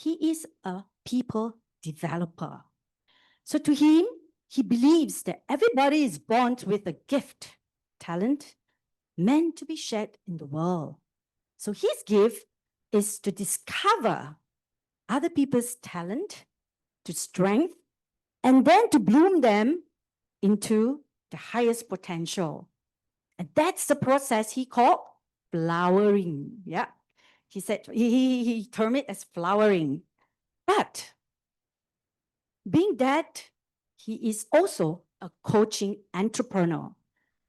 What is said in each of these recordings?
he is a people developer. So to him, he believes that everybody is born with a gift, talent, meant to be shared in the world. So his gift is to discover other people's talent, to strength, and then to bloom them into the highest potential. And that's the process he called flowering. Yeah. He said, he termed it as flowering. But being that, he is also a coaching entrepreneur.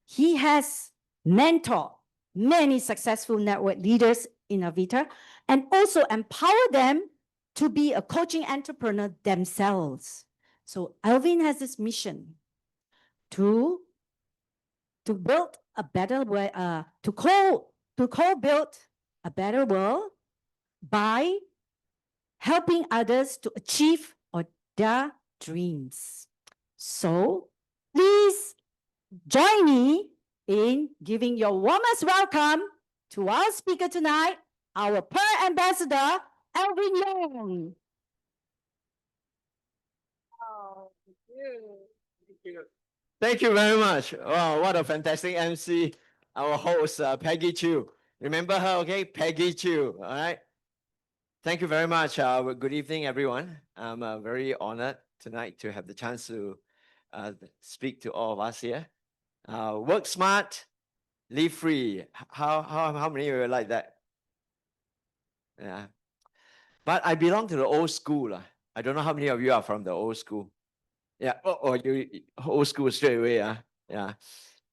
He has mentored many successful network leaders in Avita and also empowered them to be a coaching entrepreneur themselves. So Alvin has this mission to build a better way, to co-build a better world by helping others to achieve their dreams. So please join me in giving your warmest welcome to our speaker tonight, our Pearl Ambassador, Alvin Yong. Oh, thank you. Thank you very much. Wow, what a fantastic MC. Our host, Peggy Chu. Remember her, okay? Peggy Chu, all right? Thank you very much. Good evening, everyone. I'm very honored tonight to have the chance to speak to all of us here. Work smart, live free. How many of you like that? Yeah. But I belong to the old school. I don't know how many of you are from the old school. Yeah. Oh, you old school straight away. Yeah.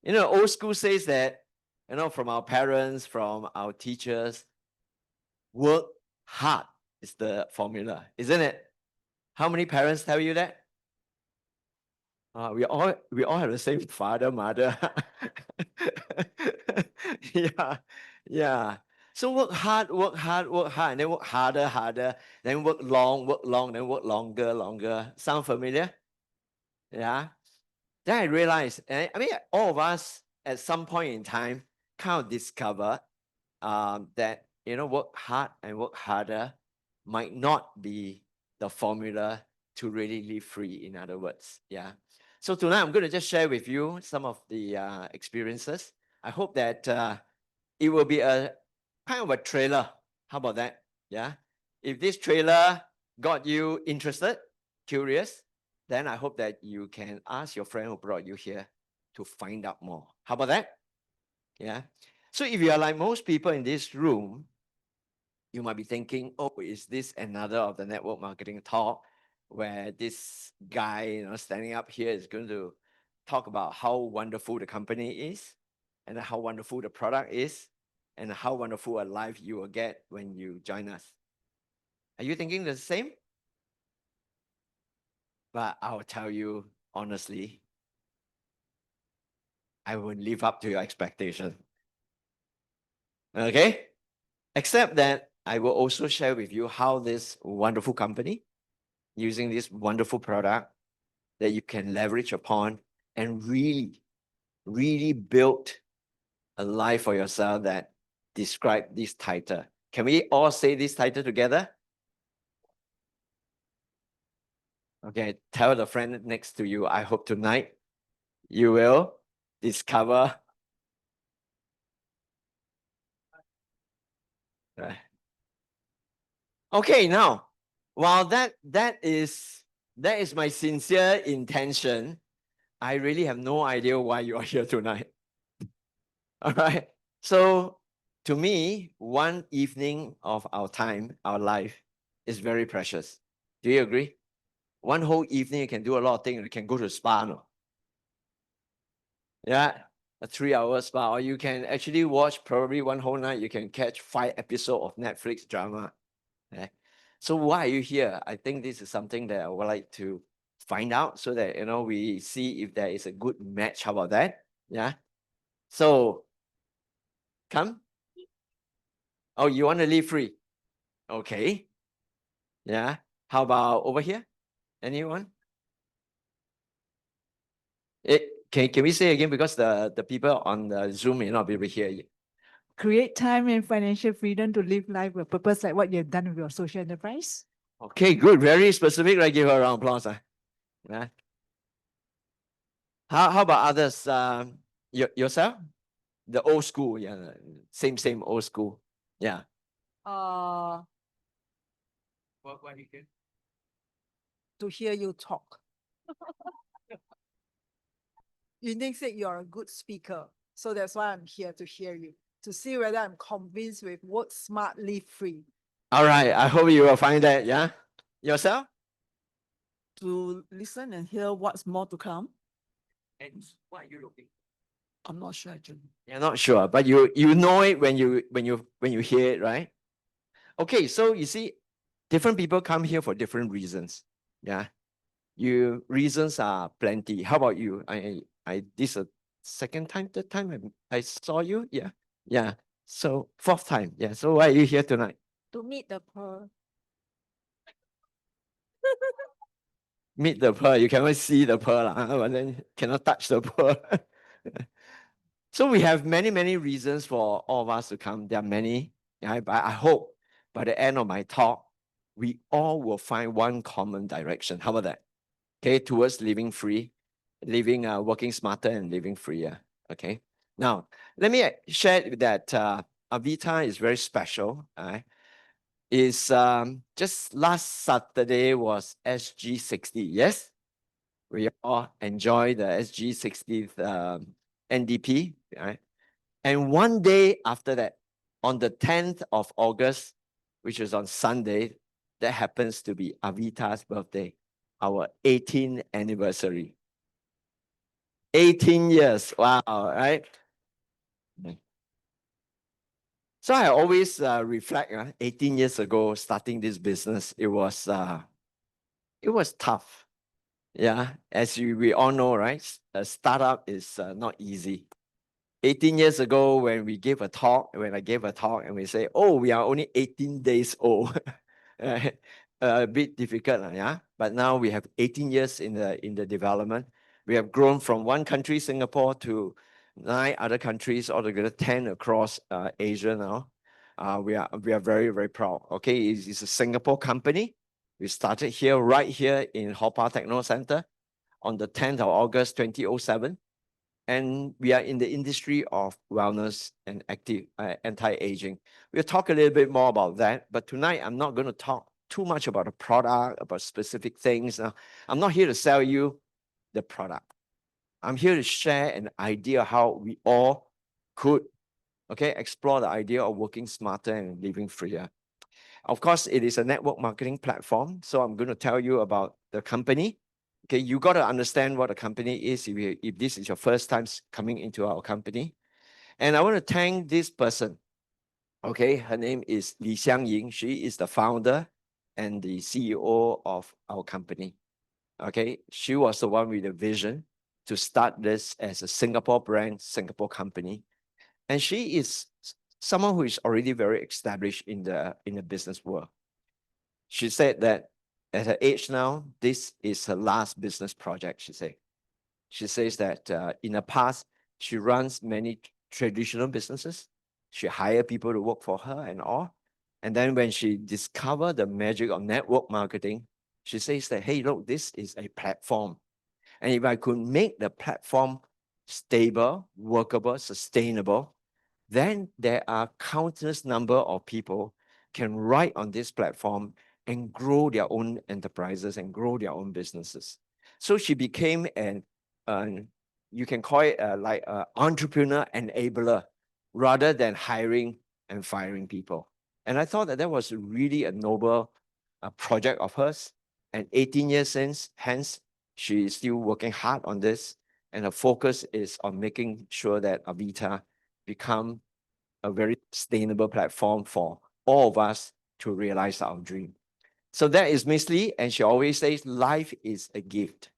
You know, old school says that, you know, from our parents, from our teachers, work hard is the formula, isn't it? How many parents tell you that? We all have the same father, mother. Yeah. So work hard, and then work harder, then work long, then work longer. Sound familiar? Yeah. Then I realized, I mean, all of us at some point in time kind of discover that, you know, work hard and work harder might not be the formula to really live free, in other words. Yeah. So tonight I'm going to just share with you some of the experiences. I hope that it will be a kind of a trailer. How about that? Yeah. If this trailer got you interested, curious, then I hope that you can ask your friend who brought you here to find out more. How about that? Yeah. So if you are like most people in this room, you might be thinking, oh, is this another of the network marketing talk where this guy, you know, standing up here is going to talk about how wonderful the company is and how wonderful the product is and how wonderful a life you will get when you join us. Are you thinking the same? But I'll tell you honestly, I won't live up to your expectation. Okay? Except that I will also share with you how this wonderful company, using this wonderful product that you can leverage upon and really build a life for yourself that describe this title. Can we all say this title together? Okay, tell the friend next to you, I hope tonight you will discover. Okay, now, while that is my sincere intention, I really have no idea why you are here tonight. All right. So to me, one evening of our time, our life, is very precious. Do you agree? One whole evening, you can do a lot of things. You can go to the spa, no? Yeah, a 3-hour spa, or you can actually watch probably one whole night. You can catch 5 episodes of Netflix drama. Okay? So why are you here? I think this is something that I would like to find out so that, you know, we see if there is a good match. How about that? Yeah. So come. Oh, you want to live free? Okay. Yeah. How about over here? Anyone? Can we say again, because the people on the Zoom may not be able to hear you. Create time and financial freedom to live life with purpose, like what you've done with your social enterprise. Okay, good. Very specific. Right? Give her a round of applause. Yeah. How about others? Yourself? The old school, yeah. Same old school. Yeah. What you get? To hear you talk. Yunning said you're a good speaker. So that's why I'm here to hear you, to see whether I'm convinced with work smart, live free. All right. I hope you will find that. Yeah. Yourself? To listen and hear what's more to come. And what are you looking? I'm not sure actually. You're not sure, but you know it when you hear it, right? Okay, so you see, different people come here for different reasons. Yeah. You reasons are plenty. How about you? This a second time, third time I saw you. Yeah. Yeah. So fourth time. Yeah. So why are you here tonight? To meet the pearl. Meet the pearl. You cannot see the pearl, but then cannot touch the pearl. So we have many reasons for all of us to come. There are many. Yeah, but I hope by the end of my talk, we all will find one common direction. How about that? Okay, towards living free, working smarter and living freer. Okay. Now, let me share that Avita is very special. Is just last Saturday was SG60. Yes, we all enjoy the SG60 NDP. Right? And one day after that, on the 10th of August, which is on Sunday, that happens to be Avita's birthday, our 18th anniversary. 18 years. Wow, right? So I always reflect, 18 years ago, starting this business, it was tough. Yeah, as we all know, right? A startup is not easy. 18 years ago, when I gave a talk, and we say, oh, we are only 18 days old. A bit difficult, yeah. But now we have 18 years in the development. We have grown from one country, Singapore, to 9 other countries, altogether 10 across Asia now. We are very proud. Okay, it's a Singapore company. We started here, right here in Hoppa Techno Center on the 10th of August 2007. And we are in the industry of wellness and active anti-aging. We'll talk a little bit more about that, but tonight I'm not going to talk too much about the product, about specific things. I'm not here to sell you the product. I'm here to share an idea how we all could, explore the idea of working smarter and living freer. Of course, it is a network marketing platform, so I'm going to tell you about the company. Okay, you got to understand what a company is if this is your first time coming into our company. And I want to thank this person. Okay, her name is Li Xiangying. She is the founder and the CEO of our company. Okay, she was the one with the vision to start this as a Singapore brand, Singapore company. And she is someone who is already very established in the business world. She said that at her age now, this is her last business project, she said. She says that in the past, she runs many traditional businesses. She hired people to work for her and all. And then when she discovered the magic of network marketing, she says that, hey, look, this is a platform. And if I could make the platform stable, workable, sustainable, then there are countless number of people can write on this platform and grow their own enterprises and grow their own businesses. So she became you can call it like an entrepreneur enabler rather than hiring and firing people. And I thought that was really a noble project of hers. And 18 years since, hence, she is still working hard on this. And her focus is on making sure that Avita become a very sustainable platform for all of us to realize our dream. So that is Miss Lee, and she always says, life is a gift.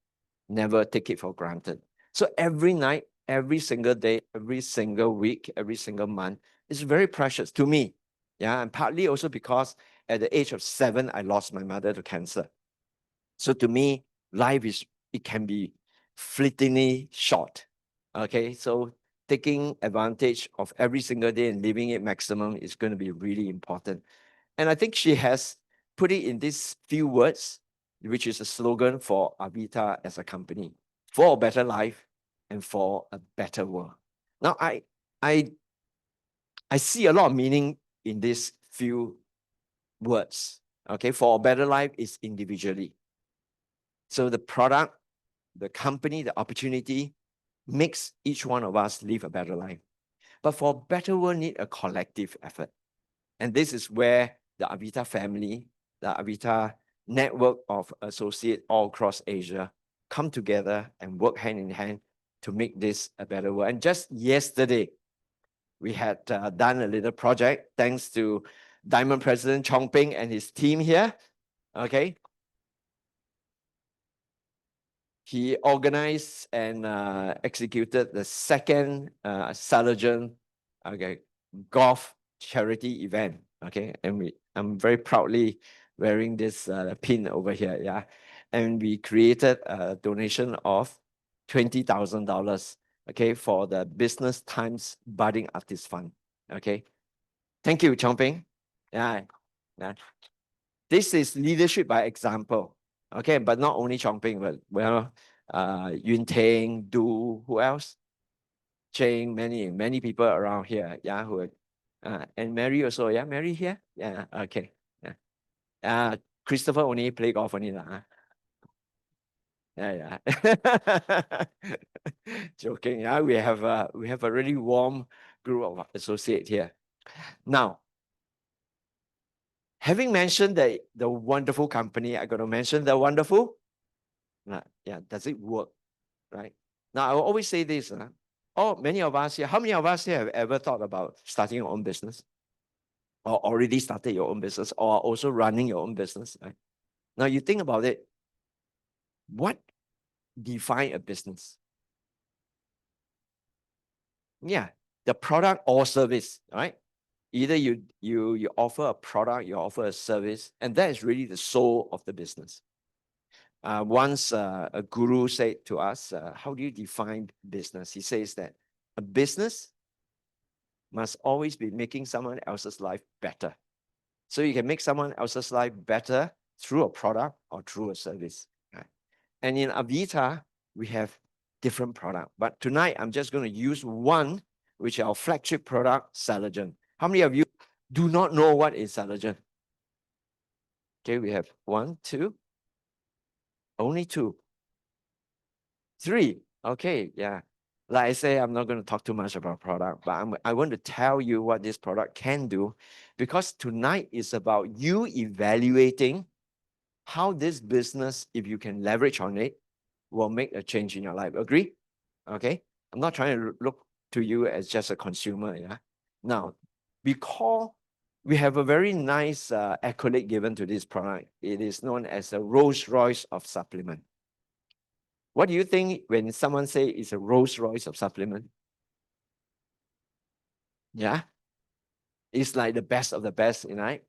Never take it for granted. So every night, every single day, every single week, every single month is very precious to me. Yeah, and partly also because at the age of 7, I lost my mother to cancer. So to me, life it can be fleetingly short. Okay, so taking advantage of every single day and living it maximum is going to be really important. And I think she has put it in these few words, which is a slogan for Avita as a company: for a better life and for a better world. Now, I see a lot of meaning in these few words. Okay, for a better life is individually. So the product, the company, the opportunity makes each one of us live a better life. But for a better world, need a collective effort. And this is where the Avita family, the Avita network of associates all across Asia come together and work hand in hand to make this a better world. And just yesterday, we had done a little project thanks to Diamond President Chong Ping and his team here. Okay. He organized and executed the second Salegen golf charity event. Okay, and I'm very proudly wearing this pin over here. Yeah, and we created a donation of $20,000. Okay, for the Business Times Budding Artist Fund. Okay, thank you, Chong Ping. Yeah, yeah. This is leadership by example. Okay, but not only Chong Ping, but well, Yun Teng, Du, who else? Cheng, many people around here. Yeah, who and Mary also. Yeah, Mary here. Yeah, okay. Yeah. Christopher only play golf only lah. Yeah. Joking. Yeah, we have a really warm group of associates here. Now, having mentioned the wonderful company, I'm going to mention the wonderful. Yeah, does it work? Right. Now, I will always say this. Many of us here, how many of us here have ever thought about starting your own business? Or already started your own business, or also running your own business? Right? Now, you think about it. What defines a business? Yeah, the product or service, right? Either you offer a product, you offer a service, and that is really the soul of the business. Once a guru said to us, how do you define business? He says that a business must always be making someone else's life better. So you can make someone else's life better through a product or through a service. Right? And in Avita, we have different products. But tonight, I'm just going to use one, which is our flagship product, Salegen. How many of you do not know what is Salegen? Okay, we have 1, 2. Only 2. 3. Okay, yeah. Like I say, I'm not going to talk too much about product, but I want to tell you what this product can do, because tonight is about you evaluating how this business, if you can leverage on it, will make a change in your life. Agree? Okay. I'm not trying to look to you as just a consumer. Yeah. Now, because we have a very nice accolade given to this product. It is known as the Rolls Royce of supplement. What do you think when someone say it's a Rolls Royce of supplement? Yeah. It's like the best of the best, right?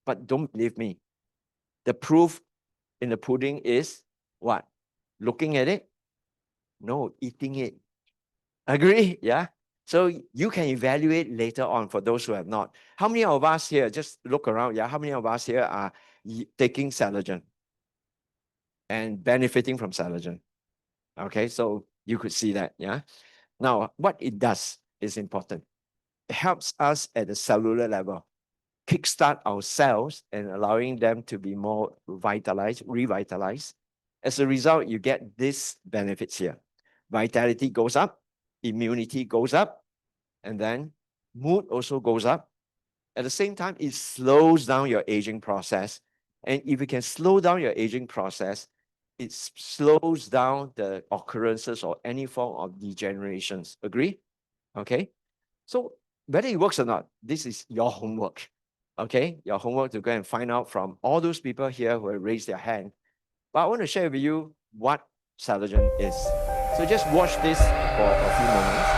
But don't believe me. The proof in the pudding is what? Looking at it? No, eating it. Agree? Yeah. So you can evaluate later on for those who have not. How many of us here, just look around, yeah, how many of us here are taking Salegen and benefiting from Salegen? Okay, so you could see that, yeah. Now, what it does is important. It helps us at the cellular level, kickstart our cells and allowing them to be more revitalized. As a result, you get these benefits here. Vitality goes up, immunity goes up, and then mood also goes up. At the same time, it slows down your aging process. And if you can slow down your aging process, it slows down the occurrences or any form of degenerations. Agree? Okay. So whether it works or not, this is your homework. Okay, your homework to go and find out from all those people here who have raised their hand. But I want to share with you what Salegen is. So just watch this for a few moments.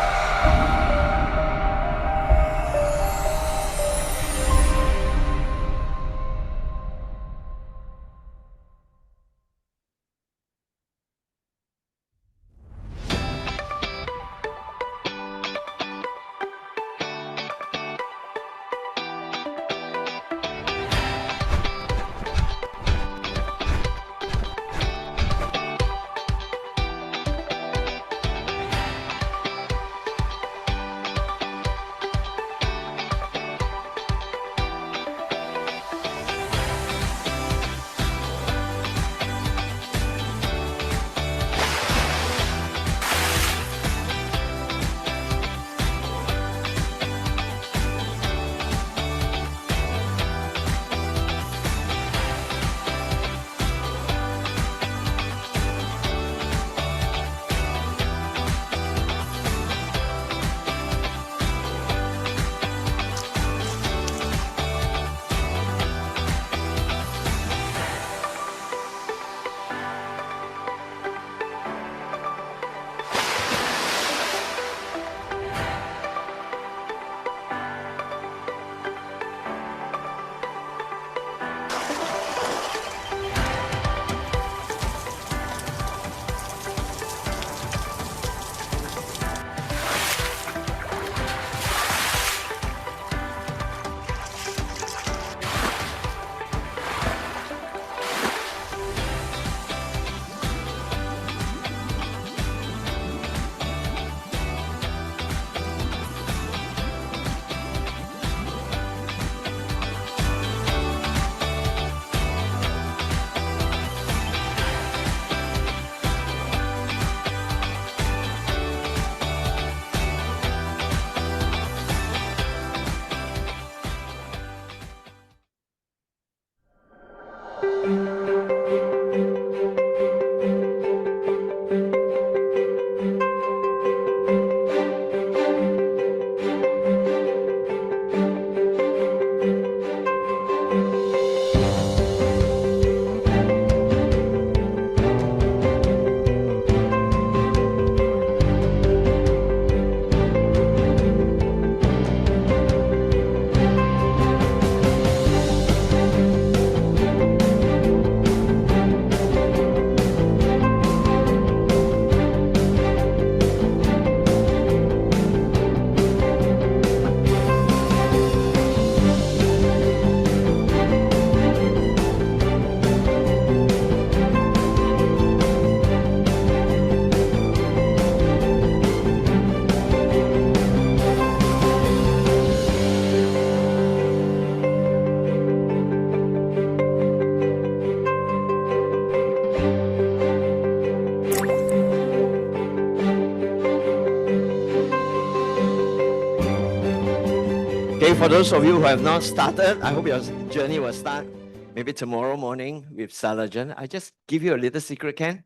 for those of you who have not started, I hope your journey will start maybe tomorrow morning with Salagen. I just give you a little secret, Ken.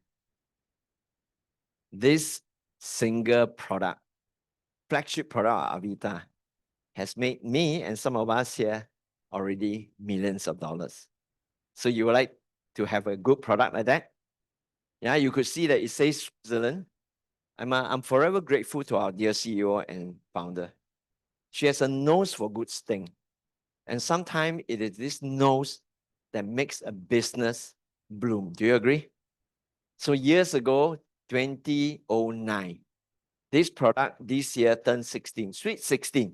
This single product, flagship product of Avita, has made me and some of us here already millions of dollars. So you would like to have a good product like that? Yeah, you could see that it says Switzerland. I'm forever grateful to our dear CEO and founder. She has a nose for good thing. And sometimes it is this nose that makes a business bloom. Do you agree? So years ago, 2009, this product this year turned 16, sweet 16.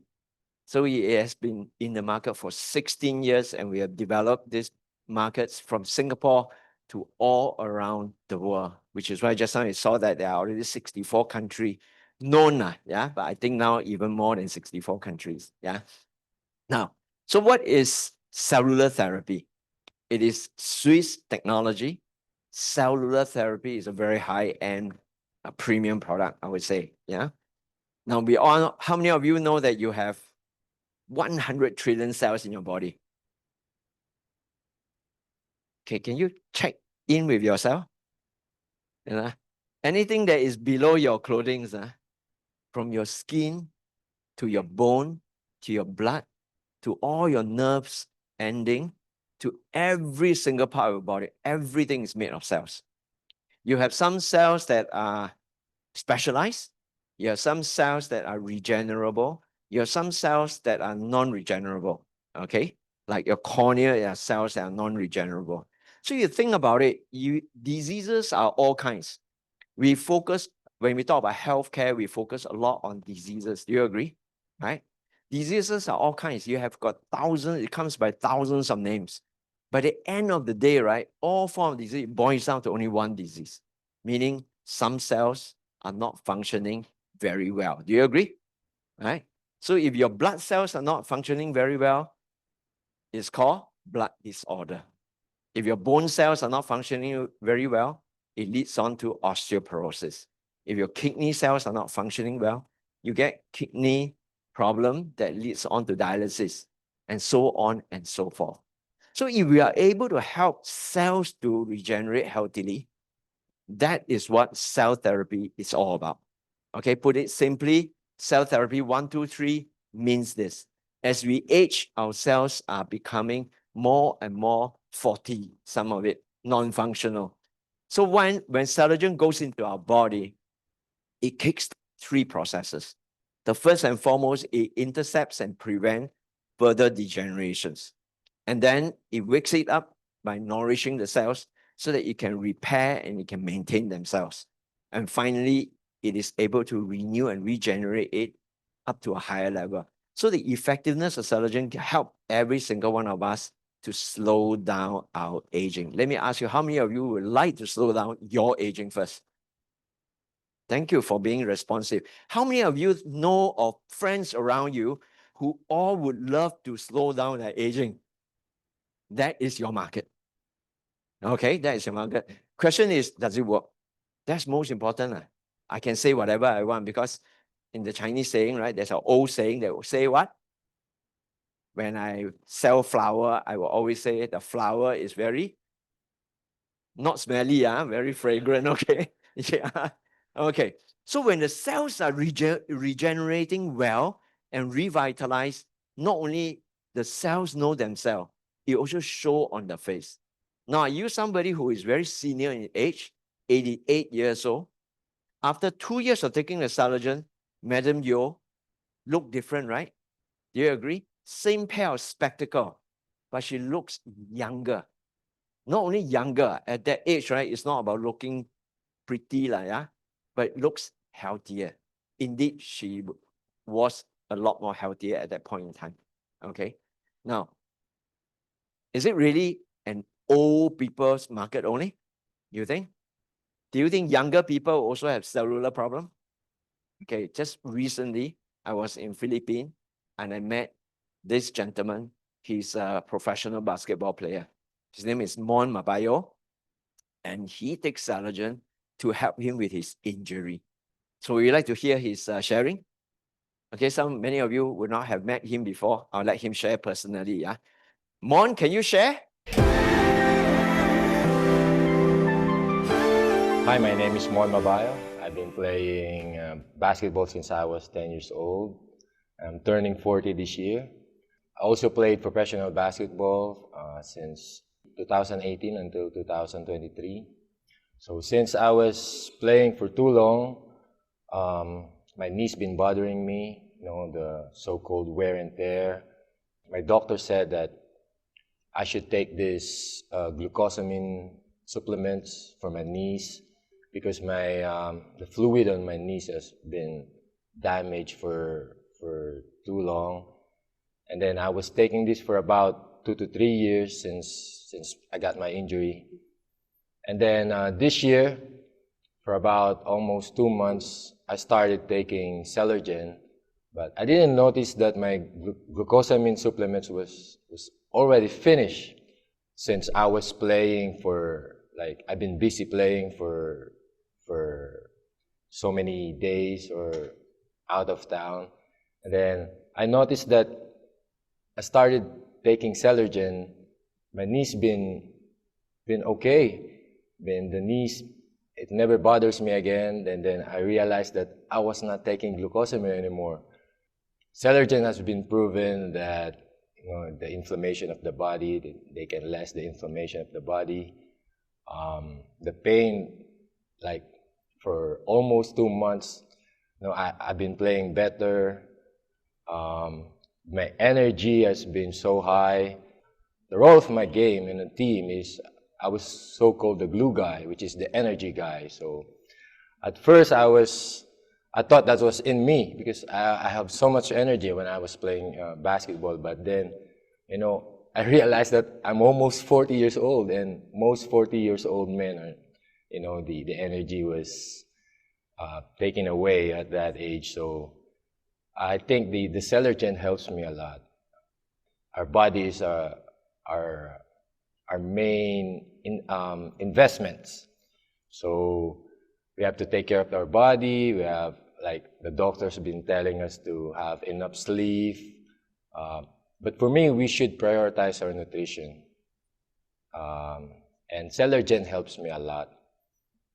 So it has been in the market for 16 years, and we have developed these markets from Singapore to all around the world, which is why just now you saw that there are already 64 countries known, yeah, but I think now even more than 64 countries, yeah. Now, so what is cellular therapy? It is Swiss technology. Cellular therapy is a very high-end premium product, I would say, yeah. Now, how many of you know that you have 100 trillion cells in your body? Okay, can you check in with yourself? You know, anything that is below your clothing, from your skin to your bone to your blood to all your nerves ending to every single part of your body, everything is made of cells. You have some cells that are specialized. You have some cells that are regenerable. You have some cells that are non-regenerable, okay? Like your cornea, there are cells that are non-regenerable. So you think about it, diseases are all kinds. We focus, when we talk about healthcare, we focus a lot on diseases. Do you agree? Right? Diseases are all kinds. You have got thousands, it comes by thousands of names. By the end of the day, right, all form of disease boils down to only one disease, meaning some cells are not functioning very well. Do you agree? Right? So if your blood cells are not functioning very well, it's called blood disorder. If your bone cells are not functioning very well, it leads on to osteoporosis. If your kidney cells are not functioning well, you get kidney problem that leads on to dialysis, and so on and so forth. So if we are able to help cells to regenerate healthily, that is what cell therapy is all about. Okay, put it simply, cell therapy 1, 2, 3 means this. As we age, our cells are becoming more and more faulty, some of it non-functional. So when Salagen goes into our body, it kicks 3 processes. The first and foremost, it intercepts and prevents further degenerations. And then it wakes it up by nourishing the cells so that it can repair and it can maintain themselves. And finally, it is able to renew and regenerate it up to a higher level. So the effectiveness of Salagen can help every single one of us to slow down our aging. Let me ask you, how many of you would like to slow down your aging first? Thank you for being responsive. How many of you know of friends around you who all would love to slow down their aging? That is your market. Okay, that is your market. Question is, does it work? That's most important. I can say whatever I want because in the Chinese saying, right, there's an old saying that will say what? When I sell flower, I will always say the flower is very not smelly, very fragrant, okay? Yeah, okay. So when the cells are regenerating well and revitalized, not only the cells know themselves, it also show on the face. Now, are you somebody who is very senior in age, 88 years old? After 2 years of taking the Salagen, Madam Yo look different, right? Do you agree? Same pair of spectacle, but she looks younger. Not only younger, at that age, right? It's not about looking pretty, yeah, but looks healthier. Indeed, she was a lot more healthier at that point in time. Okay. Now, is it really an old people's market only? You think? Do you think younger people also have cellular problem? Okay, just recently, I was in Philippines and I met this gentleman. He's a professional basketball player. His name is Mon Mabayo, and he takes Salagen to help him with his injury. So would you like to hear his sharing? Okay, many of you would not have met him before. I'll let him share personally. Yeah, Mon, can you share? Hi, my name is Mon Mabayo. I've been playing basketball since I was 10 years old. I'm turning 40 this year. I also played professional basketball since 2018 until 2023. So since I was playing for too long, my knee's been bothering me, the so-called wear and tear. My doctor said that I should take this glucosamine supplements for my knees because the fluid on my knees has been damaged for too long. And then I was taking this for about 2 to 3 years since I got my injury. And then this year, for about almost 2 months, I started taking Celergen, but I didn't notice that my glucosamine supplements was already finished since I was playing I've been busy playing for so many days or out of town. And then I noticed that I started taking Celergen. My knees been okay. Then the knees, it never bothers me again. And then I realized that I was not taking glucosamine anymore. Celergen has been proven that the inflammation of the body, they can lessen the inflammation of the body. The pain, like for almost 2 months, I've been playing better. My energy has been so high. The role of my game in a team is I was so-called the glue guy, which is the energy guy. So at first I thought that was in me because I have so much energy when I was playing basketball. But then, I realized that I'm almost 40 years old, and most 40 years old men are, the energy was taken away at that age. So I think the Celergen helps me a lot. Our bodies are our main investments. So we have to take care of our body. We have, like the doctors have been telling us, to have enough sleep. But for me, we should prioritize our nutrition. And Celergen helps me a lot.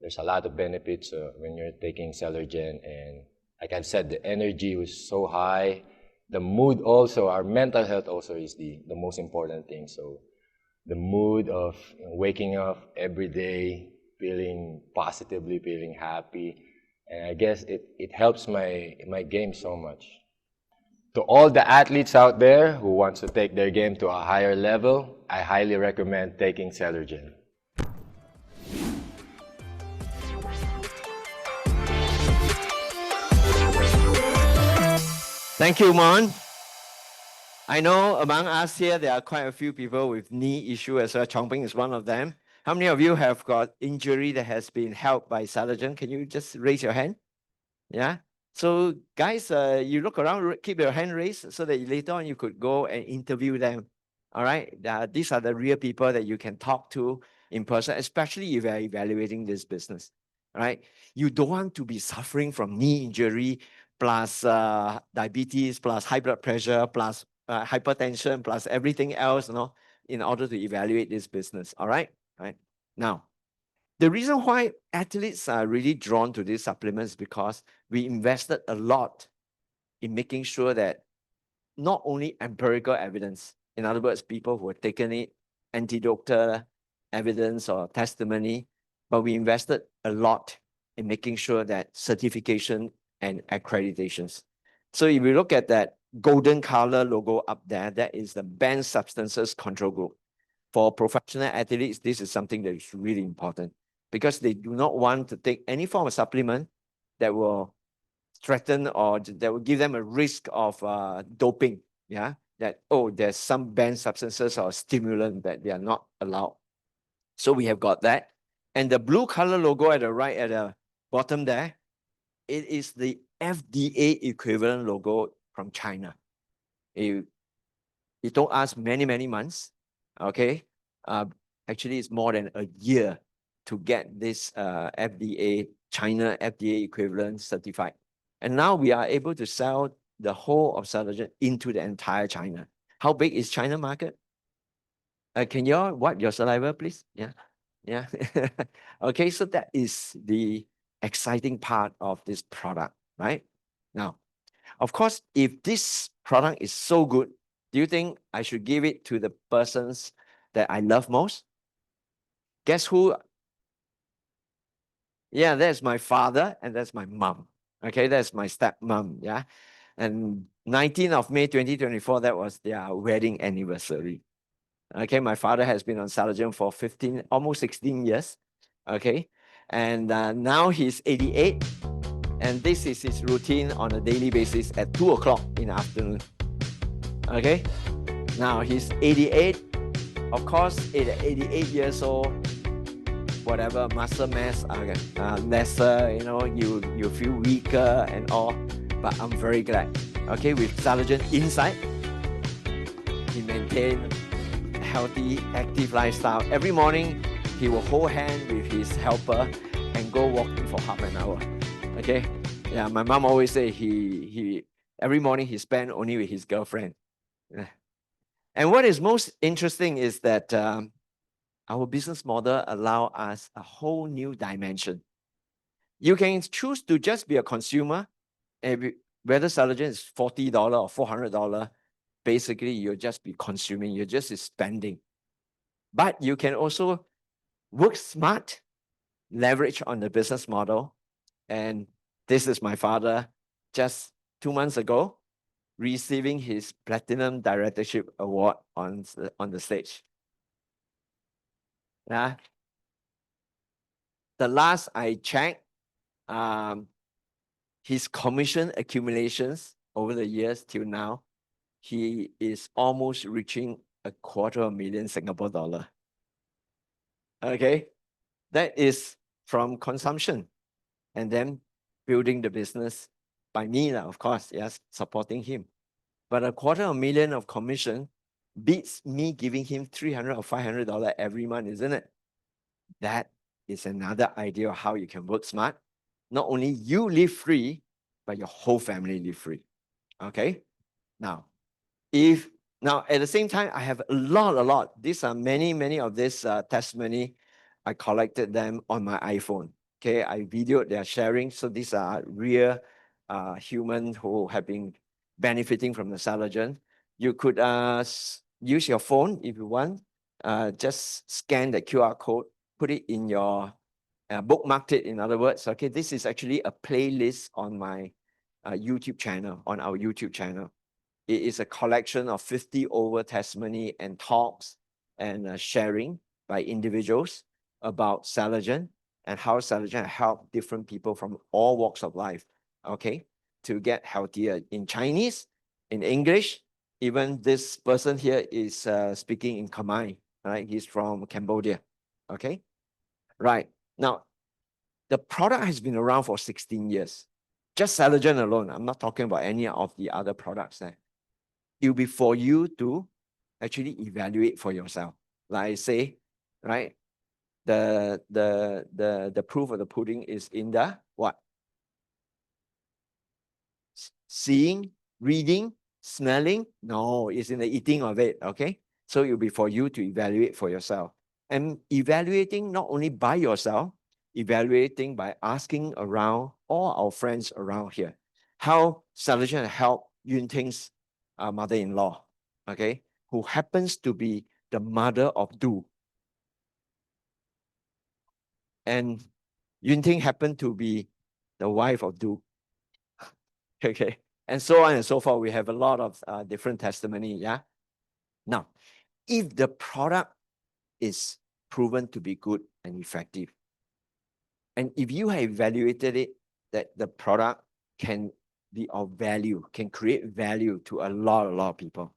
There's a lot of benefits when you're taking Celergen. And like I've said, the energy was so high. The mood also, our mental health also is the most important thing. So the mood of waking up every day, feeling positively, feeling happy. And I guess it helps my game so much. To all the athletes out there who want to take their game to a higher level, I highly recommend taking Celergen. Thank you, Mon. I know among us here, there are quite a few people with knee issue as well. Chongping is one of them. How many of you have got injury that has been helped by Celergen? Can you just raise your hand? Yeah. So guys, you look around, keep your hand raised so that later on you could go and interview them. All right. These are the real people that you can talk to in person, especially if you're evaluating this business. All right. You don't want to be suffering from knee injury plus diabetes plus high blood pressure plus hypertension plus everything else, in order to evaluate this business. All right. All right. Now, the reason why athletes are really drawn to these supplements is because we invested a lot in making sure that not only empirical evidence, in other words, people who have taken it, anecdotal evidence or testimony, but we invested a lot in making sure that certification and accreditations. So if you look at that golden color logo up there, that is the Banned Substances Control Group. For professional athletes, this is something that is really important, because they do not want to take any form of supplement that will threaten or that will give them a risk of doping. Yeah, that, there's some banned substances or stimulant that they are not allowed. So we have got that. And the blue color logo at the right, at the bottom there, it is the FDA equivalent logo from China. It took us many, many months. Okay. Actually, it's more than a year to get this China FDA equivalent certified. And now we are able to sell the whole of Salagen into the entire China. How big is China market? Can you all wipe your saliva, please? Yeah. Yeah. Okay, so that is the exciting part of this product, right? Now, of course, if this product is so good, do you think I should give it to the persons that I love most? Guess who? Yeah, that's my father and that's my mom. Okay, that's my stepmom. Yeah. And 19th of May 2024, that was their wedding anniversary. Okay, my father has been on Salagen for 15, almost 16 years. Okay, and now he's 88, and this is his routine on a daily basis at 2 o'clock in the afternoon. Okay, now he's 88. Of course, at 88 years old, whatever muscle mass lesser, you feel weaker and all. But I'm very glad. Okay, with Salagen inside, he maintained healthy, active lifestyle. Every morning, he will hold hand with his helper and go walking for half an hour. Okay, yeah. My mom always say he every morning he spent only with his girlfriend. Yeah. And what is most interesting is that our business model allow us a whole new dimension. You can choose to just be a consumer, and whether Salagen is $40 or $400. Basically, you'll just be consuming, you're just spending. But you can also work smart, leverage on the business model. And this is my father just 2 months ago, receiving his Platinum Directorship Award on the stage. Yeah. The last I checked, his commission accumulations over the years till now, he is almost reaching $250,000 Singapore dollar. Okay, that is from consumption and then building the business by me, of course, yes, supporting him. But $250,000 of commission beats me giving him $300 or $500 every month, isn't it? That is another idea of how you can work smart. Not only you live free, but your whole family live free. Okay, now at the same time, I have a lot. These are many of this testimony. I collected them on my iPhone. Okay, I videoed their sharing. So these are real humans who have been benefiting from the Salagen. You could use your phone if you want. Just scan the QR code, put it in your bookmarked it. In other words, okay, this is actually a playlist on my YouTube channel, on our YouTube channel. It is a collection of 50 over testimony and talks and sharing by individuals about Salagen and how Salagen help different people from all walks of life, okay, to get healthier in Chinese, in English. Even this person here is speaking in Khmer, right? He's from Cambodia, okay? Right, now, the product has been around for 16 years. Just Salagen alone, I'm not talking about any of the other products there. It will be for you to actually evaluate for yourself. Like I say, right? The proof of the pudding is in the what? Seeing, reading, smelling? No, it's in the eating of it, okay? So it will be for you to evaluate for yourself. And evaluating not only by yourself, evaluating by asking around all our friends around here. How Salagen help Yun Ting's mother-in-law, okay, who happens to be the mother of Du. And Yun Ting happened to be the wife of Du. Okay, and so on and so forth. We have a lot of different testimony, yeah? Now, if the product is proven to be good and effective, and if you have evaluated it, that the product can be of value, can create value to a lot of people,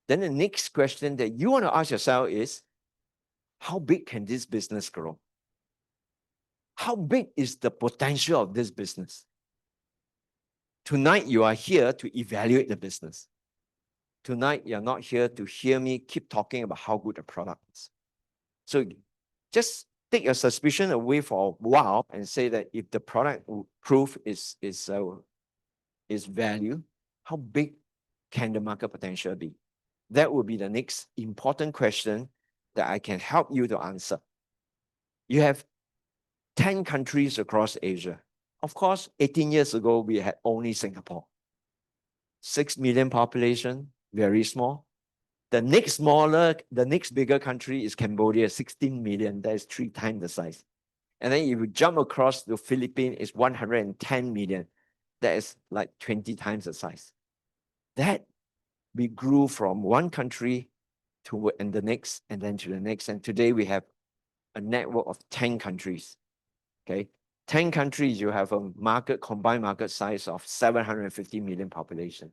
then the next question that you want to ask yourself is, how big can this business grow? How big is the potential of this business? Tonight, you are here to evaluate the business. Tonight, you're not here to hear me keep talking about how good the product is. So just take your suspicion away for a while and say that if the product proof is value, How big can the market potential be? That would be the next important question that I can help you to answer. You have 10 countries across Asia. Of course, 18 years ago, we had only Singapore. 6 million population, very small. The next bigger country is Cambodia, 16 million. That is 3 times the size. And then if you jump across the Philippines, it's 110 million. That is like 20 times the size. That we grew from one country to and the next, and then to the next. And today we have a network of 10 countries. Okay, 10 countries, you have a combined market size of 750 million population.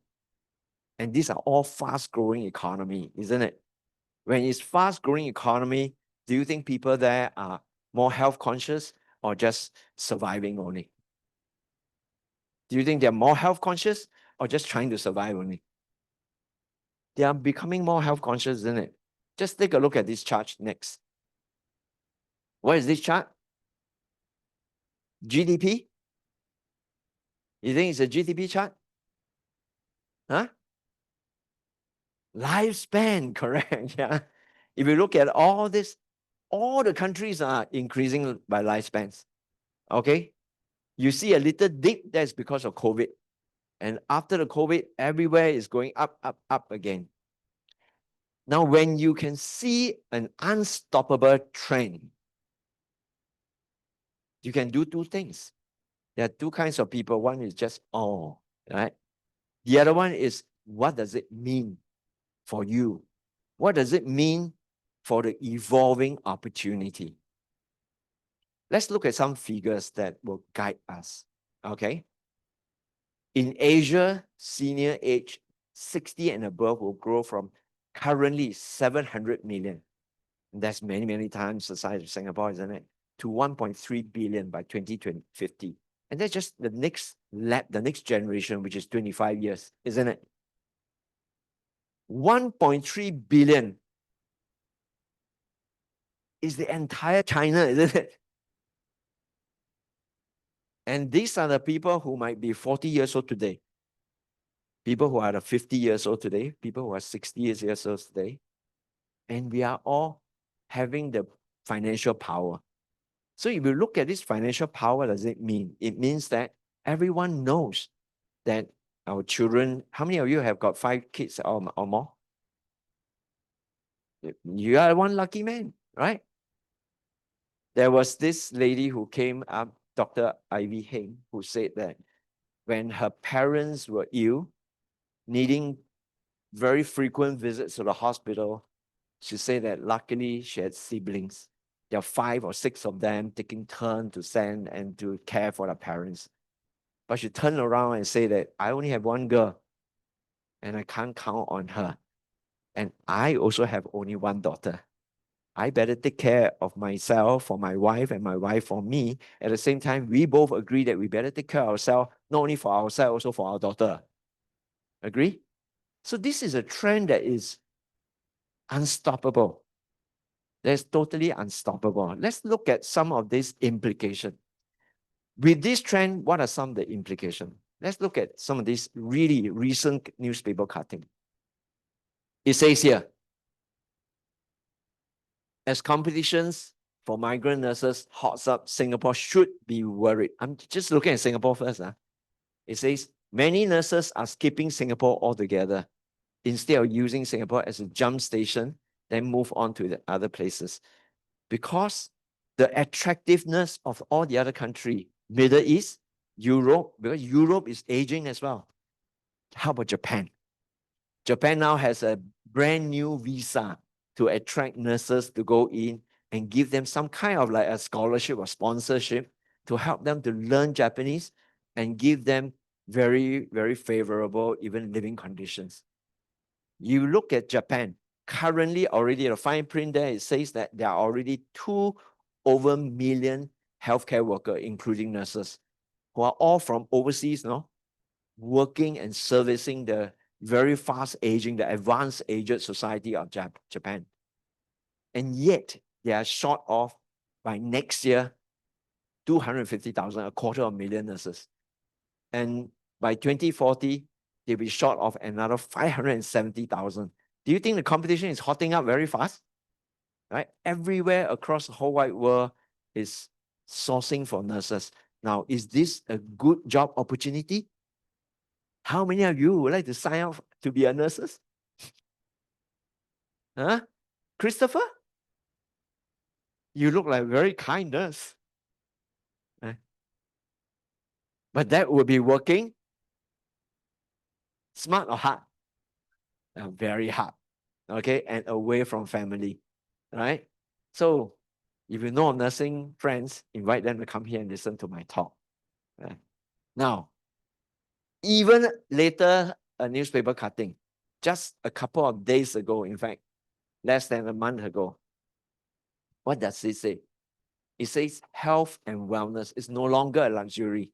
And these are all fast-growing economy, isn't it? When it's fast-growing economy, do you think people there are more health conscious or just surviving only? Do you think they're more health conscious or just trying to survive only? They are becoming more health conscious, isn't it? Just take a look at this chart next. What is this chart? GDP? You think it's a GDP chart? Huh? Lifespan, correct. Yeah. If you look at all this, all the countries are increasing by lifespans. Okay? You see a little dip, that's because of COVID. And after the COVID, everywhere is going up, up, up again. Now, when you can see an unstoppable trend, you can do two things. There are two kinds of people. One is just awe, right? The other one is, what does it mean for you? What does it mean for the evolving opportunity? Let's look at some figures that will guide us, okay? In Asia, senior age 60 and above will grow from currently 700 million. That's many, many times the size of Singapore, isn't it? To 1.3 billion by 2050. And that's just the next the next generation, which is 25 years, isn't it? 1.3 billion is the entire China, isn't it? And these are the people who might be 40 years old today. People who are 50 years old today, people who are 60 years old today. And we are all having the financial power. So if you look at this financial power, what does it mean? It means that everyone knows that our children, how many of you have got 5 kids or more? You are one lucky man, right? There was this lady who came up, Dr. Ivy Heng, who said that when her parents were ill, needing very frequent visits to the hospital, she said that luckily she had siblings. There are 5 or 6 of them taking turn to send and to care for their parents. But she turned around and said that I only have one girl and I can't count on her. And I also have only one daughter. I better take care of myself for my wife and my wife for me. At the same time, we both agree that we better take care of ourselves, not only for ourselves, also for our daughter. Agree? So this is a trend that is unstoppable. That's totally unstoppable. Let's look at some of these implications. With this trend, what are some of the implications? Let's look at some of these really recent newspaper cutting. It says here, as competitions for migrant nurses hots up, Singapore should be worried. I'm just looking at Singapore first. It says, many nurses are skipping Singapore altogether instead of using Singapore as a jump station, then move on to the other places. Because the attractiveness of all the other countries, Middle East, Europe, because Europe is aging as well. How about Japan? Japan now has a brand new visa to attract nurses to go in and give them some kind of like a scholarship or sponsorship to help them to learn Japanese and give them very, very favorable even living conditions. You look at Japan, currently already the fine print there, it says that there are already 2 over million healthcare workers, including nurses, who are all from overseas, working and servicing the very fast aging, the advanced aged society of Japan. And yet they are short of, by next year, 250,000, 250,000 nurses. And by 2040, they'll be short of another 570,000. Do you think the competition is hotting up very fast? Right? Everywhere across the whole wide world is sourcing for nurses. Now, is this a good job opportunity? How many of you would like to sign up to be a nurse? Huh? Christopher? You look like a very kind nurse. But that would be working smart or hard? Very hard. Okay, and away from family. Right? So if you know nursing friends, invite them to come here and listen to my talk. Right? Now, even later, a newspaper cutting, just a couple of days ago, in fact, less than a month ago, what does it say? It says health and wellness is no longer a luxury.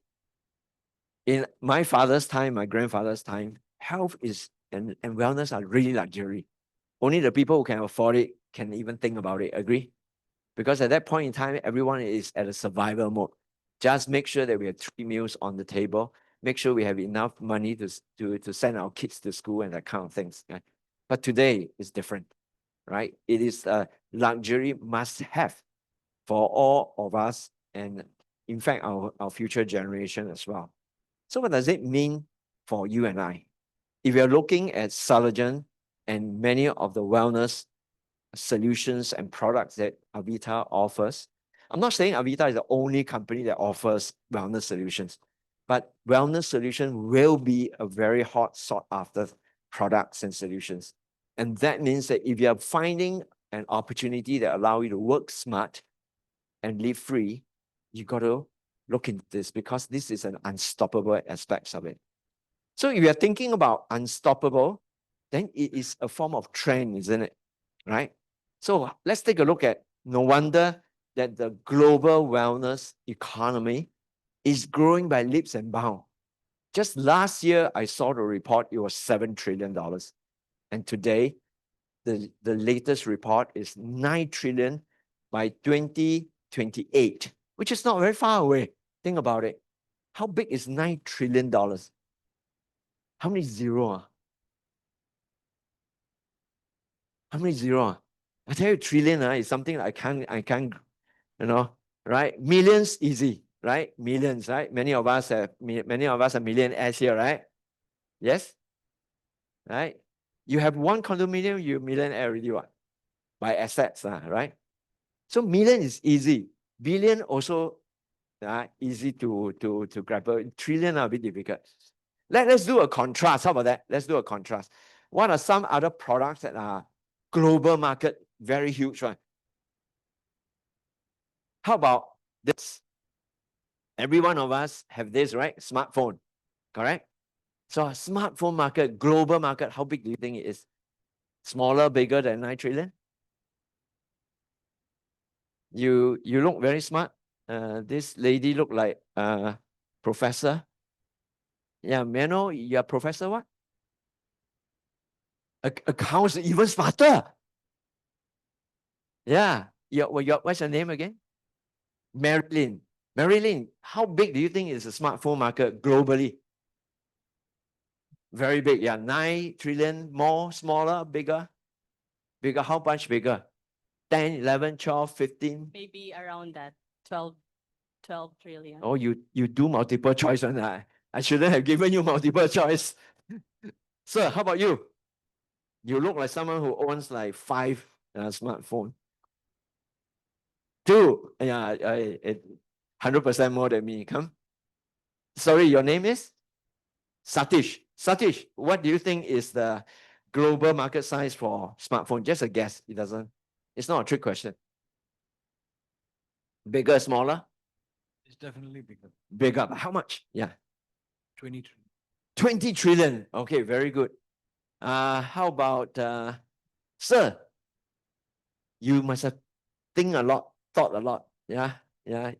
In my father's time, my grandfather's time, health is and wellness are really luxury. Only the people who can afford it can even think about it. Agree? Because at that point in time, everyone is at a survival mode. Just make sure that we have 3 meals on the table. Make sure we have enough money to send our kids to school and that kind of things. Right? But today is different, right? It is a luxury must have for all of us and in fact our future generation as well. So what does it mean for you and I? If you're looking at Salogen and many of the wellness solutions and products that Avita offers, I'm not saying Avita is the only company that offers wellness solutions, but wellness solution will be a very hot sought after products and solutions. And that means that if you're finding an opportunity that allow you to work smart and live free, you got to look into this because this is an unstoppable aspect of it. So if you're thinking about unstoppable, then it is a form of trend, isn't it? Right? So let's take a look at, no wonder that the global wellness economy is growing by leaps and bounds. Just last year, I saw the report, it was $7 trillion. And today, the latest report is 9 trillion by 2028, which is not very far away. Think about it. How big is $9 trillion? How many zero? How many zero? I tell you, trillion is something I can't, right? Millions, easy, right? Millions, right? Many of us are millionaires here, right? Yes? Right? You have one condominium, you're millionaire already, what? By assets, right? So million is easy. Billion also easy to grab. Trillion are a bit difficult. Let's do a contrast. How about that? Let's do a contrast. What are some other products that are global market, very huge one? How about this? Every one of us have this, right? Smartphone, correct? So a smartphone market, global market, how big do you think it is? Smaller, bigger than 9 trillion? You look very smart. This lady look like professor. Yeah, may I know you're professor what? Accounts even smarter. Yeah. What's your name again? Marilyn. Marilyn, how big do you think is the smartphone market globally? Very big. Yeah, 9 trillion, more, smaller, bigger? Bigger, how much bigger? 10, 11, 12, 15? Maybe around that 12 trillion. Oh, you do multiple choice one. I shouldn't have given you multiple choice. Sir, how about you? You look like someone who owns like 5 smartphone. 2, yeah, 100% more than me. Come. Sorry, your name is? Satish. Satish, what do you think is the global market size for smartphone? Just a guess. It's not a trick question. Bigger, smaller? It's definitely bigger. Bigger, but how much? Yeah. 20 trillion. 20 trillion. Okay, very good. How about sir? You must have thought a lot. Yeah. I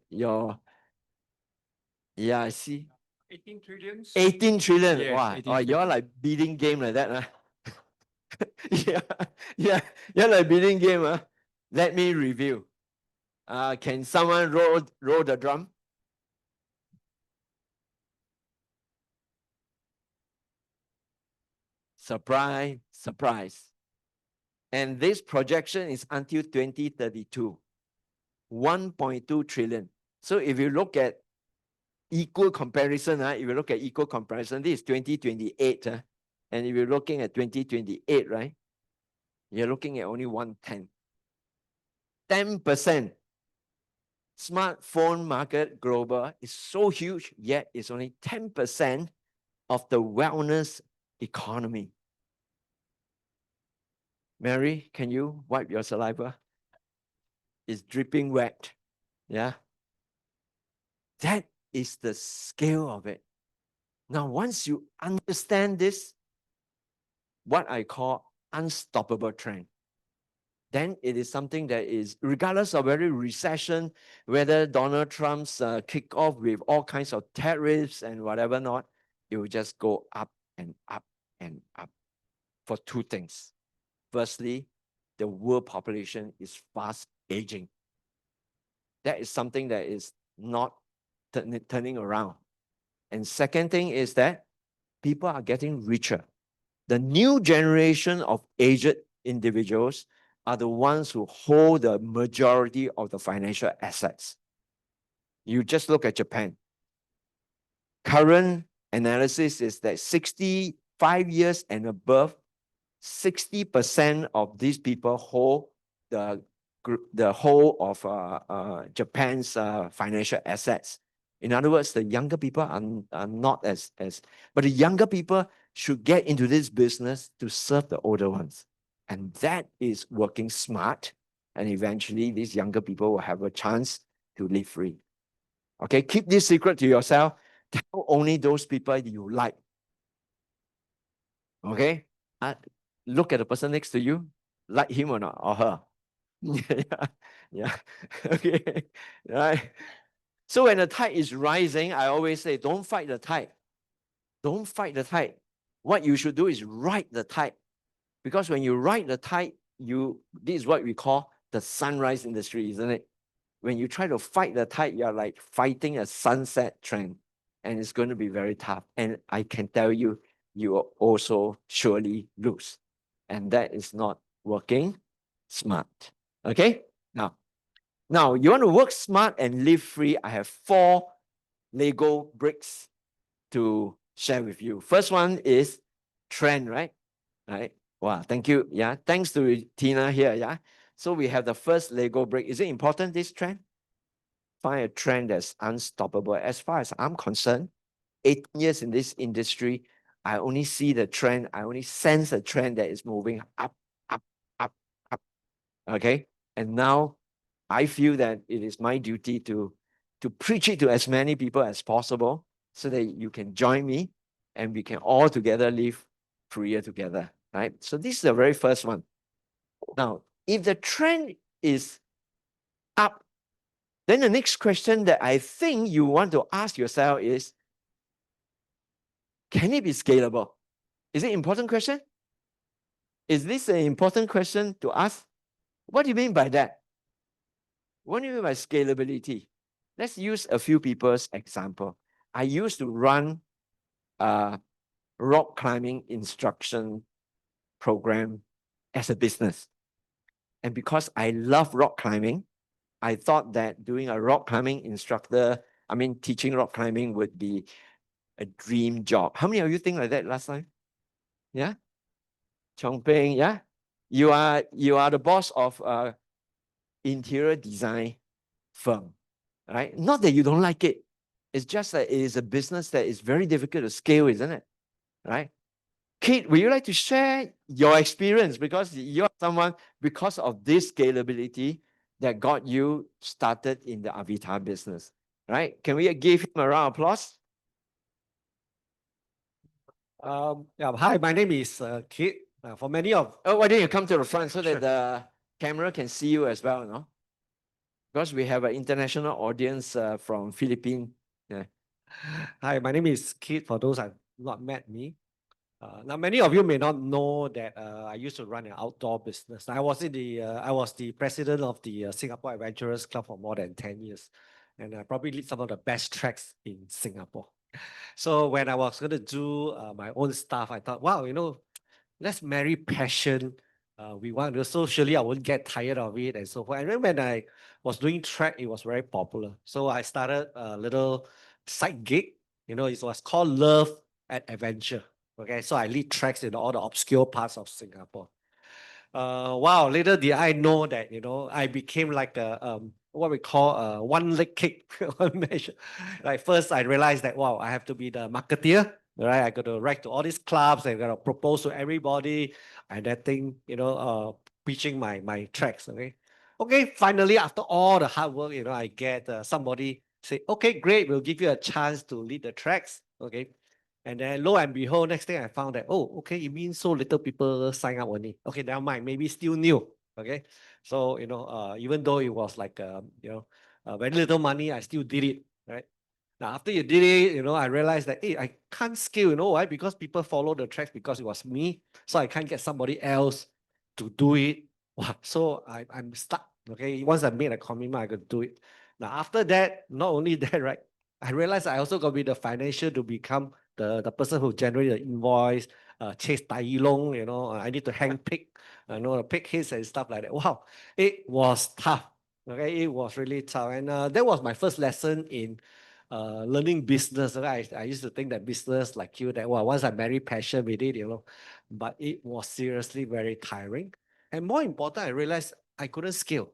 see. 18 trillions. 18 trillion. Yes, Wow. 18 Oh, you're trillion. like bidding game like that. Yeah. You're like bidding game. Let me review. Can someone roll the drum? Surprise, surprise. And this projection is until 2032, 1.2 trillion. So if you look at equal comparison, if you look at equal comparison, this is 2028. And if you're looking at 2028, right, you're looking at only 1/10. 10%. Smartphone market global is so huge, yet it's only 10% of the wellness economy. Mary, can you wipe your saliva? It's dripping wet. Yeah. That is the scale of it. Now, once you understand this, what I call unstoppable trend, then it is something that is, regardless of whether recession, whether Donald Trump's kick off with all kinds of tariffs and whatever not, it will just go up and up and up for two things. Firstly, the world population is fast aging. That is something that is not turning around. And second thing is that people are getting richer. The new generation of aged individuals are the ones who hold the majority of the financial assets. You just look at Japan. Current analysis is that 65 years and above, 60% of these people hold the whole of Japan's financial assets. In other words, the younger people are not as, but the younger people should get into this business to serve the older ones. And that is working smart. And eventually these younger people will have a chance to live free. Okay, keep this secret to yourself. Tell only those people you like. Okay, look at the person next to you, like him or not, or her. yeah. Okay, right. So when the tide is rising, I always say, don't fight the tide. Don't fight the tide. What you should do is ride the tide. Because when you ride the tide, this is what we call the sunrise industry, isn't it? When you try to fight the tide, you're like fighting a sunset trend. And it's going to be very tough. And I can tell you, you will also surely lose. And that is not working smart. Okay? Now, you want to work smart and live free. I have 4 Lego bricks to share with you. First one is trend, right? Right. Wow, thank you. Yeah, thanks to Tina here. Yeah. So we have the first Lego brick. Is it important, this trend? Find a trend that's unstoppable. As far as I'm concerned, 18 years in this industry, I only see the trend. I only sense a trend that is moving up, up, up, up. Okay. And now I feel that it is my duty to preach it to as many people as possible so that you can join me and we can all together live freer together, right? So this is the very first one. Now, if the trend is up, then the next question that I think you want to ask yourself is, can it be scalable? Is it an important question? Is this an important question to ask? What do you mean by that? What do you mean by scalability? Let's use a few people's example. I used to run a rock climbing instruction program as a business. And because I love rock climbing, I thought that doing a rock climbing instructor, teaching rock climbing would be a dream job. How many of you think like that last time? Yeah? Chongping, yeah? You are the boss of interior design firm, right? Not that you don't like it. It's just that it is a business that is very difficult to scale, isn't it? Right? Kate, would you like to share your experience? Because you're someone, because of this scalability, that got you started in the Avita business, right? Can we give him a round of applause? Hi, my name is Kit. For many of Oh, why don't you come to the front so Sure. that the camera can see you as well, no? Because we have an international audience from Philippines. Yeah. Hi, my name is Kit. For those who have not met me, now many of you may not know that I used to run an outdoor business. I was the president of the Singapore Adventurers Club for more than 10 years, and I probably lead some of the best treks in Singapore. So when I was going to do my own stuff, I thought, wow, let's marry passion. We want to, socially, I won't get tired of it and so forth. And then when I was doing track, it was very popular. So I started a little side gig. It was called Love and Adventure. Okay, so I lead tracks in all the obscure parts of Singapore. Wow, little did I know that, I became like a, what we call a one-leg kick. Like first I realized that, wow, I have to be the marketeer, right? I got to write to all these clubs, I got to propose to everybody, and that thing, preaching my tracks, okay? Okay, finally, after all the hard work, I get somebody say, okay, great, we'll give you a chance to lead the tracks, okay? And then lo and behold, next thing I found that, oh, okay, it means so little people sign up only. Okay, never mind, maybe still new. Okay. So, even though it was like, very little money, I still did it. Right. Now, after you did it, I realized that, hey, I can't scale, you know why? Because people follow the tracks because it was me. So I can't get somebody else to do it. Wow. So I'm stuck. Okay. Once I made a commitment, I could do it. Now, after that, not only that, right? I realized I also got to be the financial to become the person who generate the invoice, chase tai long, I need to hang pig, pig heads and stuff like that. Wow, it was tough. Okay, it was really tough. And that was my first lesson in learning business. Okay? I used to think that business like you, that once I marry passion with it, but it was seriously very tiring. And more important, I realized I couldn't scale.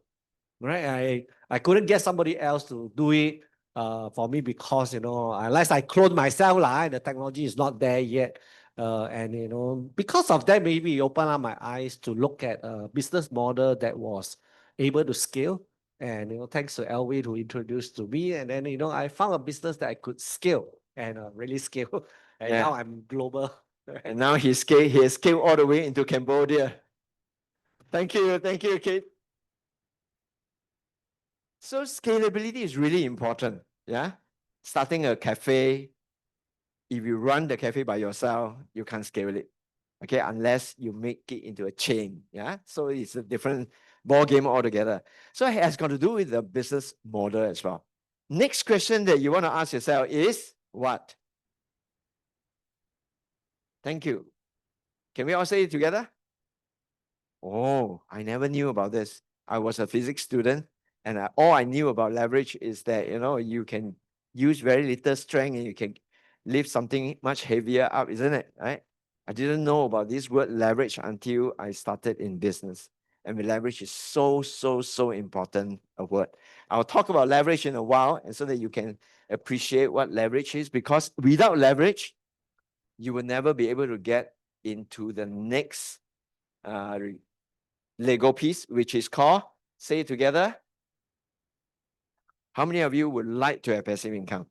Right, I couldn't get somebody else to do it for me because unless I clone myself, the technology is not there yet. And because of that, maybe it opened up my eyes to look at a business model that was able to scale. And thanks to Alvin who introduced to me, and then I found a business that I could scale and really scale. And Yeah. now I'm global. And now he has scaled all the way into Cambodia. Thank you, Kate. So scalability is really important. Yeah. Starting a cafe, if you run the cafe by yourself, you can't scale it. Okay, unless you make it into a chain. Yeah. So it's a different ball game altogether. So it has got to do with the business model as well. Next question that you want to ask yourself is what? Thank you. Can we all say it together? Oh, I never knew about this. I was a physics student, and all I knew about leverage is that, you can use very little strength and you can lift something much heavier up, isn't it? Right? I didn't know about this word leverage until I started in business. And leverage is so, so, so important a word. I'll talk about leverage in a while, and so that you can appreciate what leverage is, because without leverage, you will never be able to get into the next Lego piece, which is called, say it together. How many of you would like to have passive income?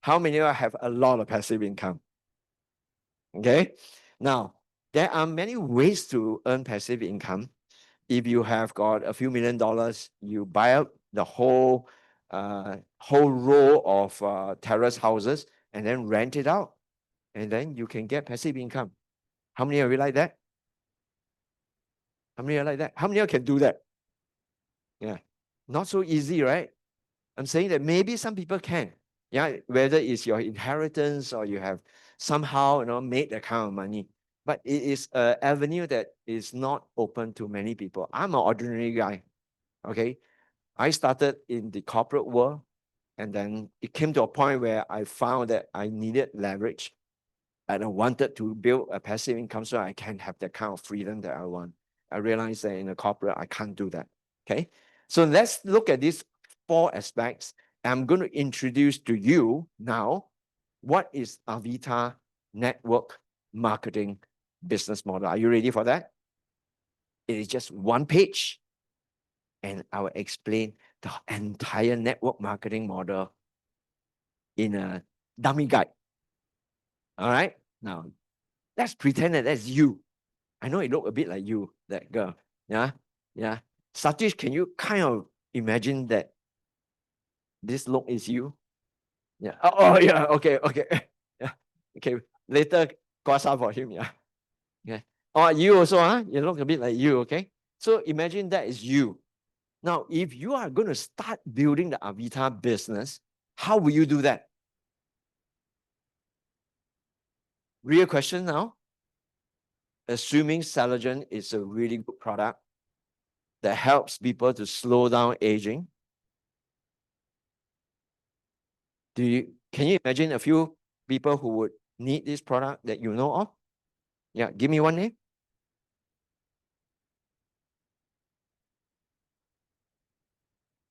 How many of you have a lot of passive income? Okay. Now, there are many ways to earn passive income. If you have got a few $1,000,000, you buy out the whole row of terrace houses and then rent it out, and then you can get passive income. How many of you like that? How many of you like that? How many of you can do that? Yeah, not so easy, right? I'm saying that maybe some people can. Yeah, whether it's your inheritance or you have somehow made that kind of money. But it is an avenue that is not open to many people. I'm an ordinary guy. Okay. I started in the corporate world, and then it came to a point where I found that I needed leverage and I wanted to build a passive income so I can have the kind of freedom that I want. I realized that in a corporate, I can't do that. Okay. So let's look at these 4 aspects. I'm going to introduce to you now what is Avita network marketing business model. Are you ready for that? It is just 1 page, and I will explain the entire network marketing model in a dummy guide. All right. Now, let's pretend that that's you. I know it looked a bit like you, that girl. Yeah. Yeah. Satish, can you kind of imagine that this look is you? Yeah. Oh yeah. Okay. Okay. Yeah. Okay. Later, kwasa for him. Yeah. Yeah. Oh, you also, huh? You look a bit like you. Okay. So imagine that is you. Now, if you are going to start building the Avita business, how will you do that? Real question now. assuming Saligen is a really good product that helps people to slow down aging. Can you imagine a few people who would need this product that you know of? Yeah, give me one name.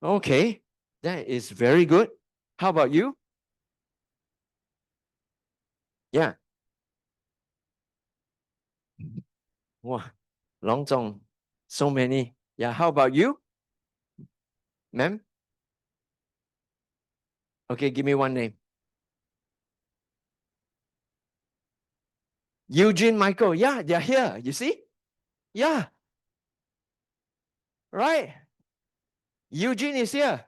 Okay, that is very good. How about you? Yeah. Wow, Long Zhong, so many. Yeah, how about you? Ma'am? Okay, give me one name. Eugene Michael. Yeah, they're here. You see? Yeah. Right. Eugene is here.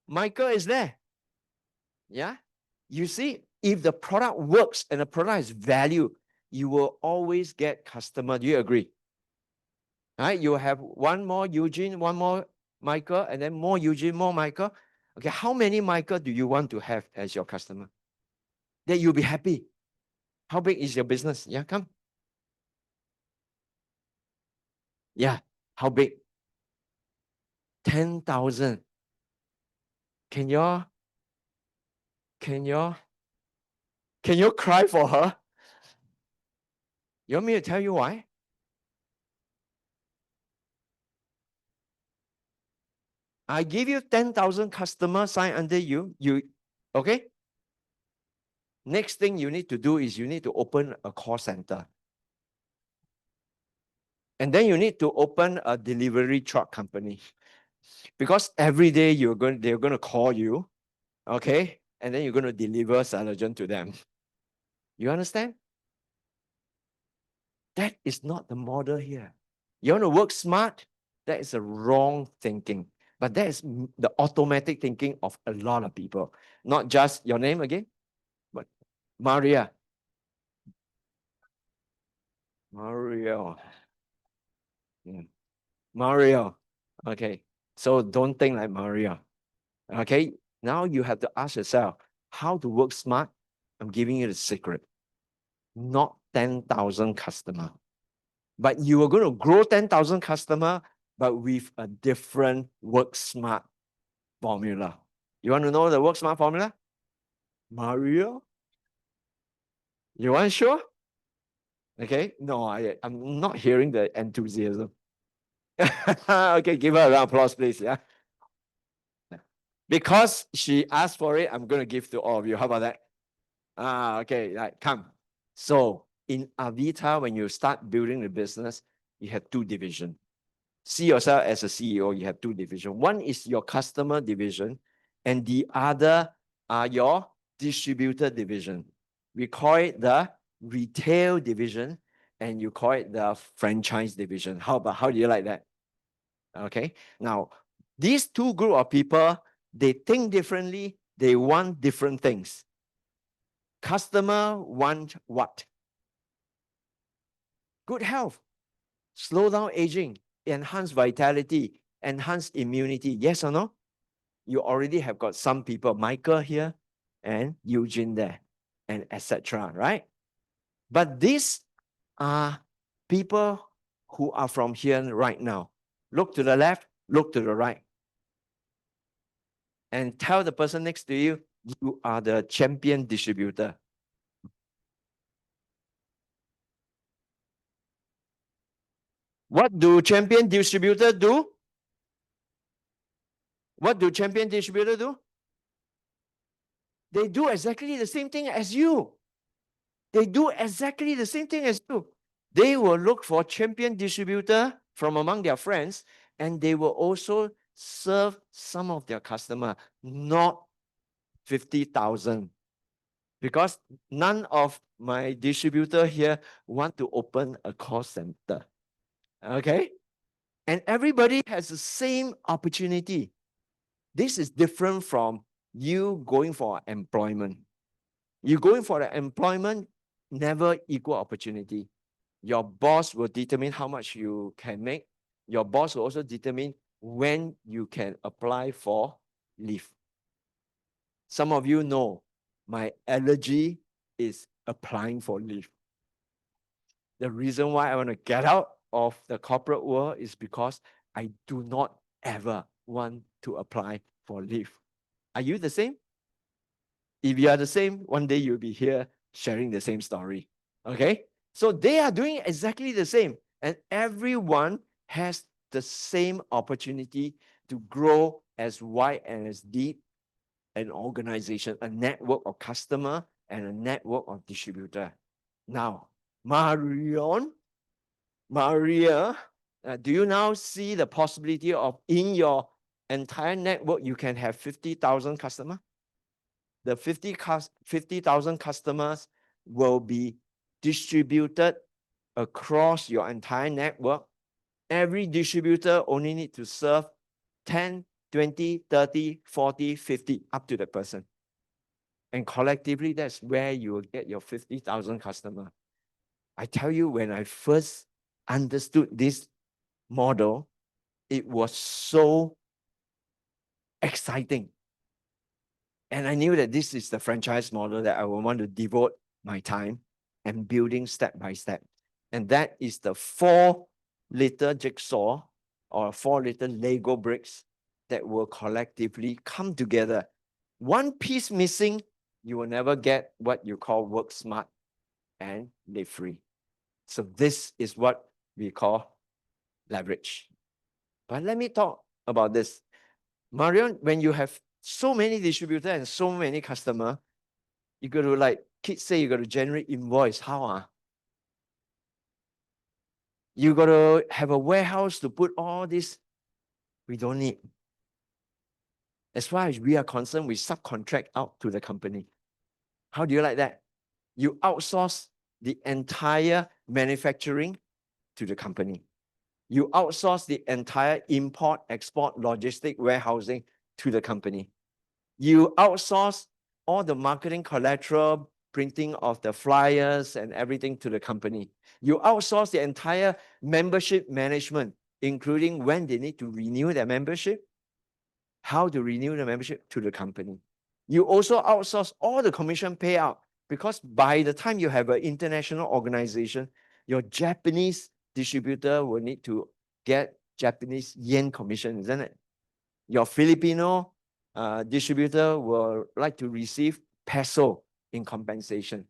Michael is there. Yeah. You see, if the product works and the product has value, you will always get customer. Do you agree? Right? You have one more Eugene, one more Michael, and then more Eugene, more Michael. Okay, how many Michael do you want to have as your customer? That you'll be happy. How big is your business? Yeah, come. Yeah, how big? 10,000. Can you cry for her? You want me to tell you why? I give you 10,000 customers sign under you. Okay? Next thing you need to do is you need to open a call center. And then you need to open a delivery truck company. Because every day they're going to call you, okay? And then you're going to deliver Saligen to them. You understand? That is not the model here. You want to work smart? That is a wrong thinking. But that is the automatic thinking of a lot of people. Not just your name again, but Maria. Mario. Mario. Okay. So don't think like Mario. Okay. Now you have to ask yourself how to work smart. I'm giving you the secret. Not 10,000 customer. But you are going to grow 10,000 customer, but with a different work smart formula. You want to know the work smart formula? Mario? You want sure? Okay. No, I'm not hearing the enthusiasm. Okay, give her a round of applause, please. Yeah. Because she asked for it, I'm going to give to all of you. How about that? Okay, right, come. So in Avita, when you start building the business, you have two divisions. See yourself as a CEO, you have two divisions. One is your customer division, and the other are your distributor division. We call it the retail division, and you call it the franchise division. How do you like that? Okay. Now, these two group of people, they think differently, they want different things. Customer want what? Good health, slow down aging, enhance vitality, enhance immunity. Yes or no? You already have got some people, Michael here and Eugene there, and etc. Right? But these are people who are from here right now. Look to the left, look to the right. And tell the person next to you, you are the champion distributor. What do champion distributor do? What do champion distributor do? They do exactly the same thing as you. They do exactly the same thing as you. They will look for champion distributor from among their friends, and they will also serve some of their customer, not 50,000. Because none of my distributor here want to open a call center. Okay? And everybody has the same opportunity. This is different from you going for employment. You going for the employment, never equal opportunity. Your boss will determine how much you can make. Your boss will also determine when you can apply for leave. Some of you know my allergy is applying for leave. The reason why I want to get out of the corporate world is because I do not ever want to apply for leave. Are you the same? If you are the same, one day you'll be here sharing the same story. Okay? So they are doing exactly the same. And everyone has the same opportunity to grow as wide and as deep an organization, a network of customer and a network of distributor. Now, Maria, do you now see the possibility of in your entire network, you can have 50,000 customers? The 50,000 customers will be distributed across your entire network. Every distributor only need to serve 10, 20, 30, 40, 50, up to the person. And collectively, that's where you will get your 50,000 customers. I tell you, when I first understood this model, it was so exciting. And I knew that this is the franchise model that I would want to devote my time and building step by step. And that is the 4 little jigsaw or 4 little Lego bricks that will collectively come together. One piece missing, you will never get what you call work smart and live free. So this is what we call leverage. But let me talk about this. Marion, when you have so many distributors and so many customers, you got to, like kids say, you got to generate invoice. How? You got to have a warehouse to put all this. We don't need. As far as we are concerned, we subcontract out to the company. How do you like that? You outsource the entire manufacturing to the company. You outsource the entire import, export, logistic, warehousing to the company. You outsource all the marketing collateral, printing of the flyers and everything to the company. You outsource the entire membership management, including when they need to renew their membership, how to renew the membership to the company. You also outsource all the commission payout, because by the time you have an international organization, your Japanese distributor will need to get Japanese yen commission, isn't it? Your Filipino distributor will like to receive peso in compensation.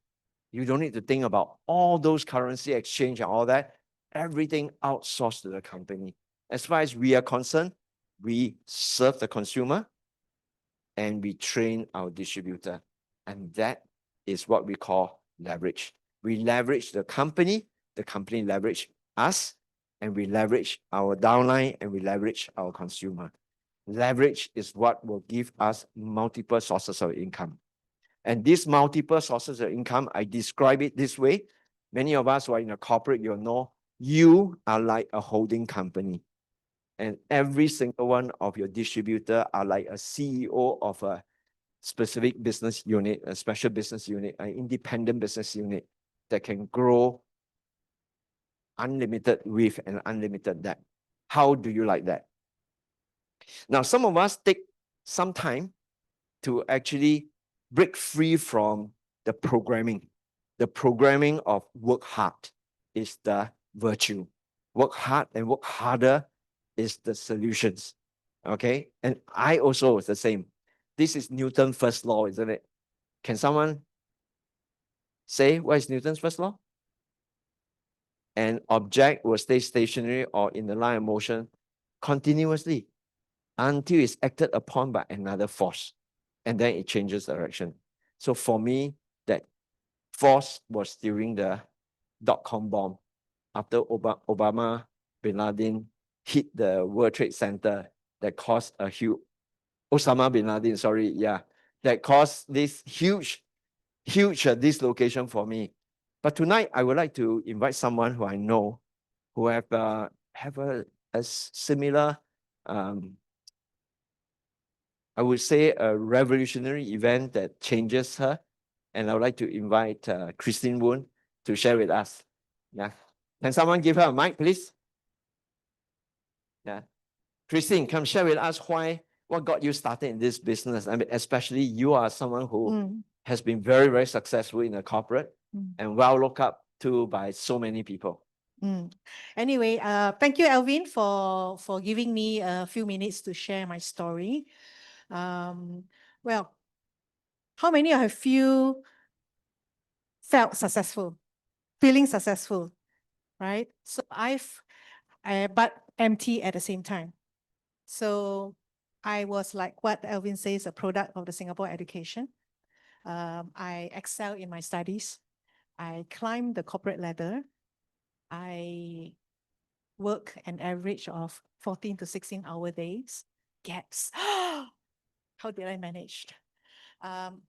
You don't need to think about all those currency exchange and all that. Everything outsourced to the company. As far as we are concerned, we serve the consumer and we train our distributor. And that is what we call leverage. We leverage the company leverage us, and we leverage our downline, and we leverage our consumer. Leverage is what will give us multiple sources of income. And these multiple sources of income, I describe it this way. Many of us who are in a corporate, you'll know, you are like a holding company. And every single one of your distributor are like a CEO of a specific business unit, a special business unit, an independent business unit that can grow unlimited with and unlimited debt. How do you like that? Now, some of us take some time to actually break free from the programming. The programming of work hard is the virtue. Work hard and work harder is the solutions. Okay? And I also was the same. This is Newton's first law, isn't it? Can someone say what is Newton's first law? An object will stay stationary or in the line of motion continuously until it's acted upon by another force, and then it changes direction. So for me, that force was during the .com bomb, after Obama bin Laden hit the World Trade Center, that caused a huge, Osama bin Laden, sorry, yeah, that caused this huge dislocation for me. But tonight, I would like to invite someone who I know, who have a similar, I would say, a revolutionary event that changes her. And I would like to invite Christine Woon to share with us. Yeah. Can someone give her a mic, please? Yeah. Christine, come share with us what got you started in this business. I mean, especially you are someone who has been very, very successful in a corporate and well looked up to by so many people. Anyway, thank you, Alvin, for giving me a few minutes to share my story. Well, how many of you felt successful, feeling successful, right? So but empty at the same time. So I was like what Alvin says, a product of the Singapore education. I excel in my studies. I climbed the corporate ladder. I work an average of 14 to 16-hour days. Gaps. How did I manage?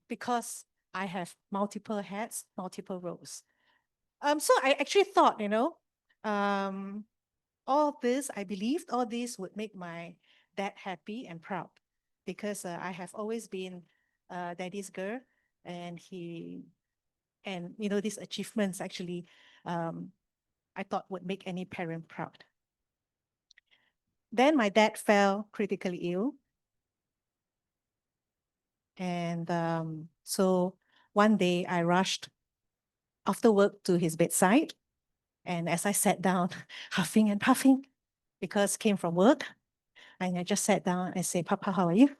Because I have multiple hats, multiple roles. So I actually thought, all this, I believed all this would make my dad happy and proud because I have always been daddy's girl, and these achievements actually, I thought would make any parent proud. Then my dad fell critically ill. And so one day I rushed after work to his bedside. And as I sat down, huffing and puffing, because came from work, and I just sat down and said, Papa, how are you?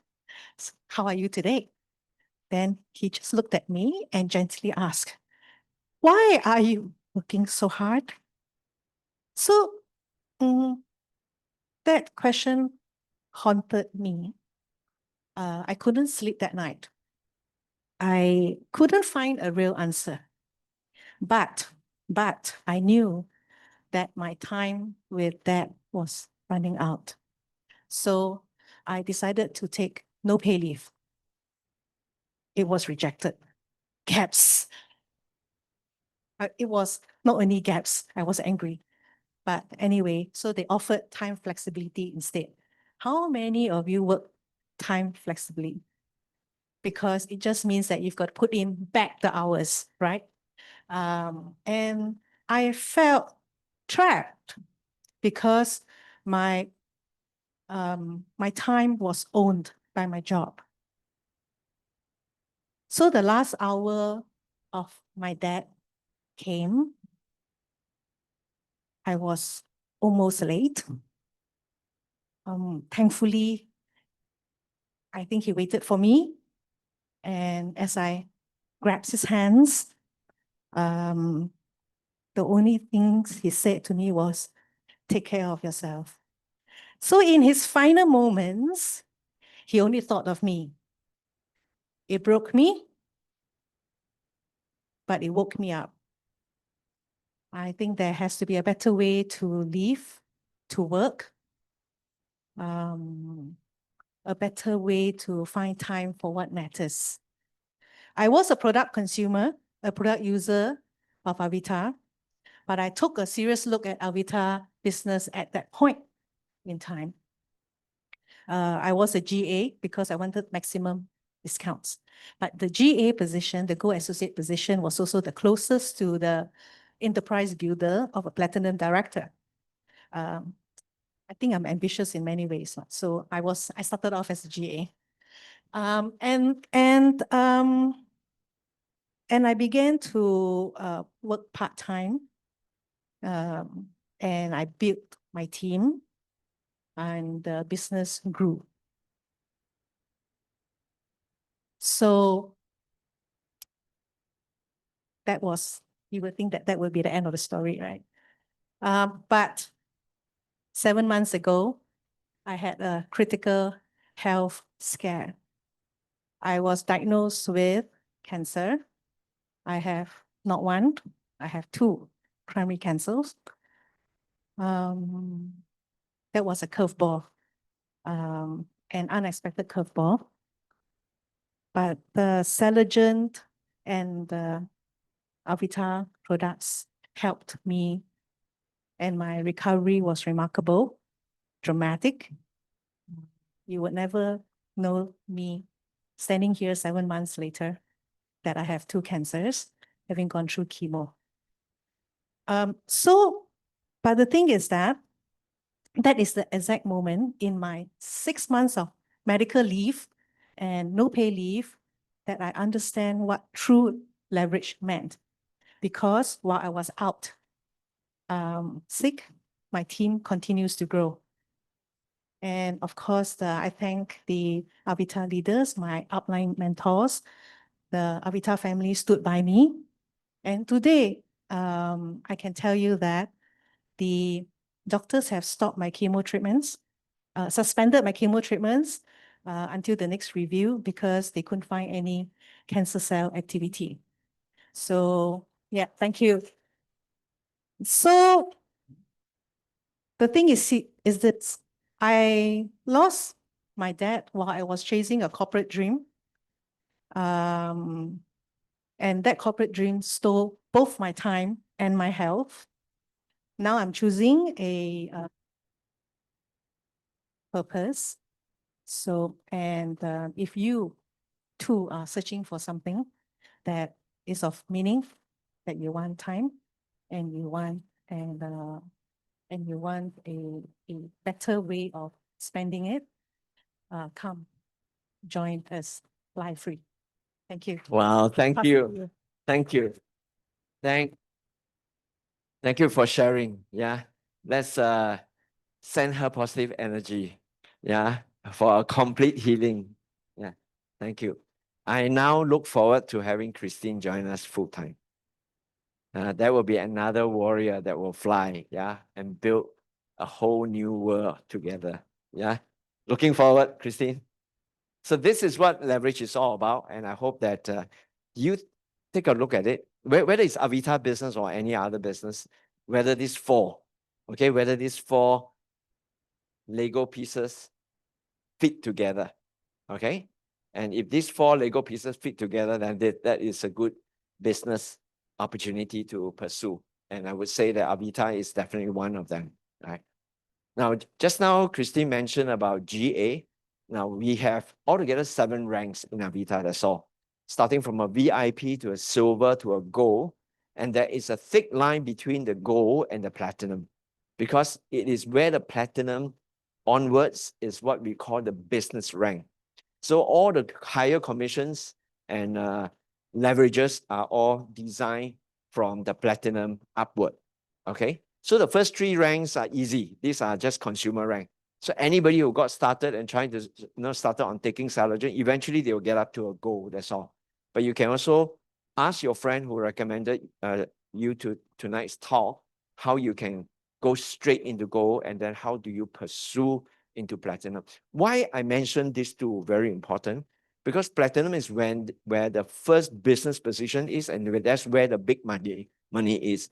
How are you today? Then he just looked at me and gently asked, why are you working so hard? So that question haunted me. I couldn't sleep that night. I couldn't find a real answer. But I knew that my time with Dad was running out. So I decided to take no pay leave. It was rejected. Gaps. It was not only gaps, I was angry. But anyway, so they offered time flexibility instead. How many of you work time flexibly? Because it just means that you've got to put in back the hours, right? And I felt trapped because my time was owned by my job. So the last hour of my dad came. I was almost late. Thankfully, I think he waited for me. And as I grabbed his hands, the only things he said to me was, take care of yourself. So in his final moments, he only thought of me. It broke me, but it woke me up. I think there has to be a better way to live, to work, a better way to find time for what matters. I was a product consumer, a product user of Avita, but I took a serious look at Avita business at that point in time. I was a GA because I wanted maximum discounts. But the GA position, the Go Associate position, was also the closest to the enterprise builder of a platinum director. I think I'm ambitious in many ways. So I started off as a GA. And I began to work part-time. And I built my team, and the business grew. So you would think that that would be the end of the story, right? But 7 months ago, I had a critical health scare. I was diagnosed with cancer. I have not one, I have 2 primary cancers. That was a curveball, an unexpected curveball. But the Celligent and the Avita products helped me, and my recovery was remarkable, dramatic. You would never know me standing here 7 months later that I have 2 cancers, having gone through chemo. But the thing is that is the exact moment in my 6 months of medical leave and no pay leave that I understand what true leverage meant. because while I was out sick, my team continues to grow. And of course, I thank the Avita leaders, my upline mentors. The Avita family stood by me. And today, I can tell you that the doctors have stopped my chemo treatments, suspended my chemo treatments until the next review because they couldn't find any cancer cell activity. So, yeah, thank you. So, the thing is that I lost my dad while I was chasing a corporate dream. And that corporate dream stole both my time and my health. Now I'm choosing a purpose. So, and if you too are searching for something that is of meaning, that you want time and you want a better way of spending it, come join us, fly free. Thank you. Wow, thank Pass it to you. Thank you. Thank you for sharing. Yeah. Let's send her positive energy. Yeah. For a complete healing. Yeah. Thank you. I now look forward to having Christine join us full time. That will be another warrior that will fly, yeah, and build a whole new world together. Yeah. Looking forward, Christine. So this is what leverage is all about. And I hope that you take a look at it, whether it's Avita business or any other business, whether these four Lego pieces fit together. Okay. And if these four Lego pieces fit together, then that is a good business opportunity to pursue. And I would say that Avita is definitely one of them. Right. Now, just now, Christine mentioned about GA. Now we have altogether 7 ranks in Avita, that's all. Starting from a VIP to a silver to a gold. And there is a thick line between the gold and the platinum, because it is where the platinum onwards is what we call the business rank. So all the higher commissions and leverages are all designed from the platinum upward. Okay. So the first 3 ranks are easy. These are just consumer rank. So anybody who got started and trying to started on taking Salogen, eventually they will get up to a goal. That's all. But you can also ask your friend who recommended you to tonight's talk how you can go straight into gold, and then how do you pursue into platinum. Why I mentioned these two, very important, because platinum is where the first business position is, and that's where the big money is.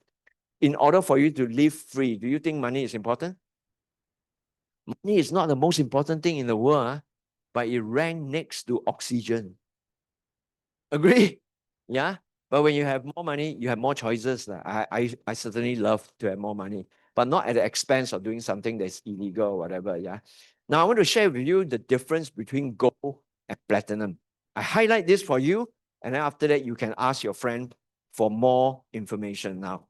In order for you to live free, do you think money is important? Money is not the most important thing in the world, but it ranked next to oxygen. Agree? Yeah. But when you have more money, you have more choices. I certainly love to have more money, but not at the expense of doing something that's illegal or whatever. Yeah. Now I want to share with you the difference between gold and platinum. I highlight this for you, and then after that, you can ask your friend for more information now.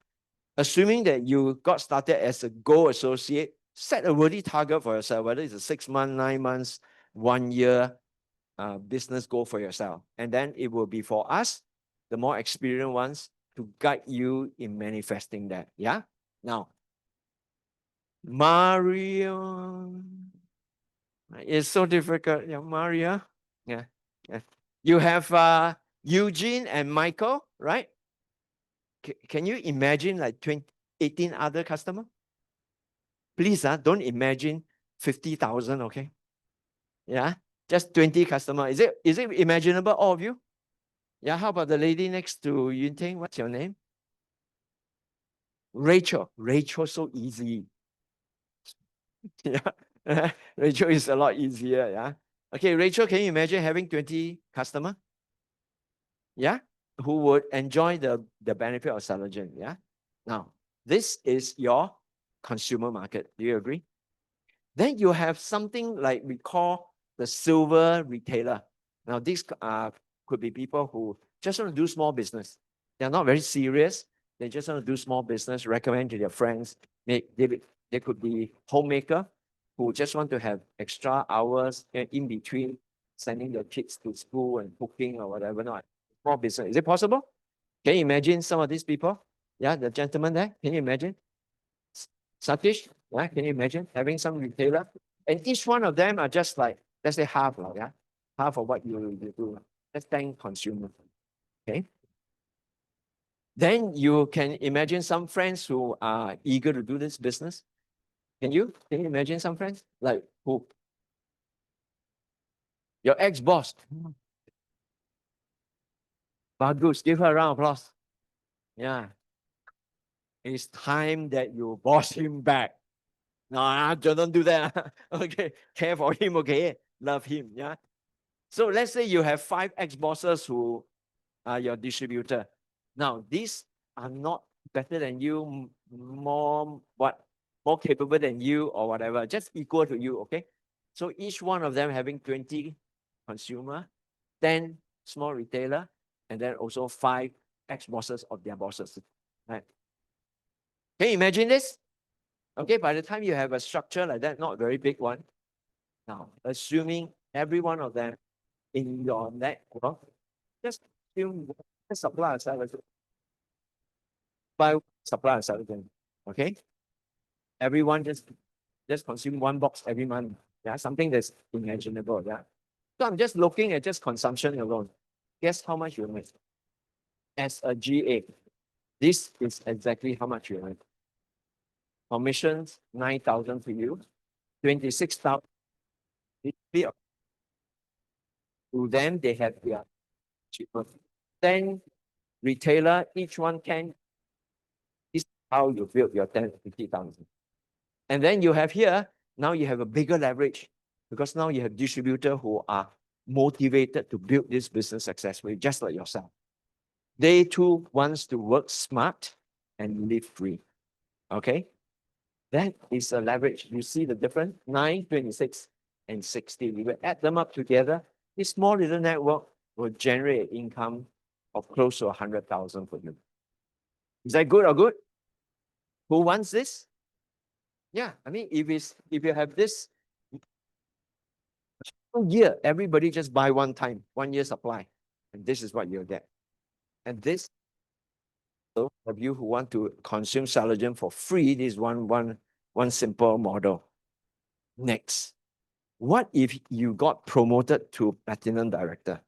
Assuming that you got started as a gold associate, set a worthy target for yourself, whether it's a 6 months, 9 months, 1 year business goal for yourself. And then it will be for us, the more experienced ones, to guide you in manifesting that. Yeah. Now, Mario, it's so difficult. Yeah, Maria. Yeah. Yeah. You have Eugene and Michael, right? Can you imagine like 18 other customers? Please, don't imagine 50,000, okay? Yeah, just 20 customers. Is it imaginable, all of you? Yeah, how about the lady next to Yun Ting? What's your name? Rachel. Rachel, so easy. Yeah, Rachel is a lot easier. Yeah. Okay, Rachel, can you imagine having 20 customers? Yeah, who would enjoy the benefit of Salogen? Yeah. Now, this is your consumer market. Do you agree? Then you have something like we call the silver retailer. Now, these could be people who just want to do small business. They're not very serious. They just want to do small business, recommend to their friends. They could be homemaker who just want to have extra hours in between sending their kids to school and cooking or whatever. Not small business. Is it possible? Can you imagine some of these people? Yeah, the gentleman there, can you imagine? Satish, yeah, can you imagine having some retailer? And each one of them are just like, let's say half, yeah, half of what you do. That's 10 consumers. Okay. Then you can imagine some friends who are eager to do this business. Can you? Can you imagine some friends? Like who? Your ex-boss. Bagus, give her a round of applause. Yeah. It's time that you boss him back. No, don't do that. Okay. Care for him, okay? Love him. Yeah. So let's say you have 5 ex-bosses who are your distributor. Now, these are not better than you, more capable than you or whatever, just equal to you, okay? So each one of them having 20 consumer, 10 small retailer, and then also 5 ex-bosses of their bosses, right? Can you imagine this? Okay, by the time you have a structure like that, not a very big one. Now, assuming every one of them in your network, just assume supply and sell it. Buy supply and sell it, okay? Everyone just consume 1 box every month. Yeah, something that's imaginable. Yeah. So I'm just looking at just consumption alone. Guess how much you make? As a GA, this is exactly how much you make. Commissions 9,000 to you, 26,000. To them, they have their cheaper. 10 retailer, each one can. This is how you build your 10, 50,000. And then you have here, now you have a bigger leverage because now you have distributor who are motivated to build this business successfully, just like yourself. They too wants to work smart and live free. Okay? That is a leverage. You see the difference? 9, 26, and 60. We will add them up together. This small little network will generate income of close to 100,000 for you. Is that good or good? Who wants this? Yeah, I mean, if you have this year, everybody just buy one time, 1 year supply, and this is what you'll get. And this, those of you who want to consume Salogen for free, this is one simple model. Next, what if you got promoted to platinum director?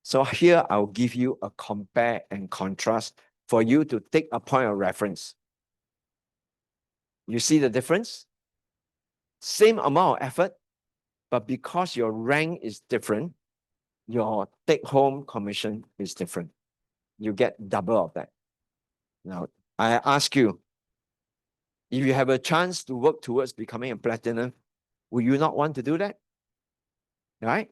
So here I'll give you a compare and contrast for you to take a point of reference. You see the difference? Same amount of effort, but because your rank is different, your take-home commission is different. You get double of that. Now, I ask you, if you have a chance to work towards becoming a platinum, will you not want to do that? Right?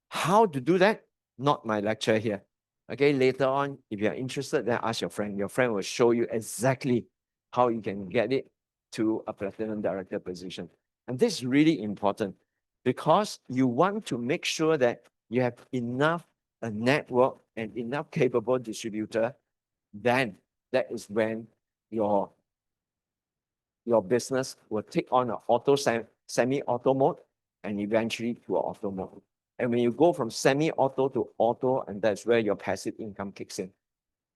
How to do that? Not my lecture here. Okay, later on, if you're interested, then ask your friend. Your friend will show you exactly how you can get it to a platinum director position. And this is really important because you want to make sure that you have enough a network and enough capable distributor. Then that is when your business will take on an semi-auto mode and eventually to an auto mode. And when you go from semi-auto to auto, and that's where your passive income kicks in.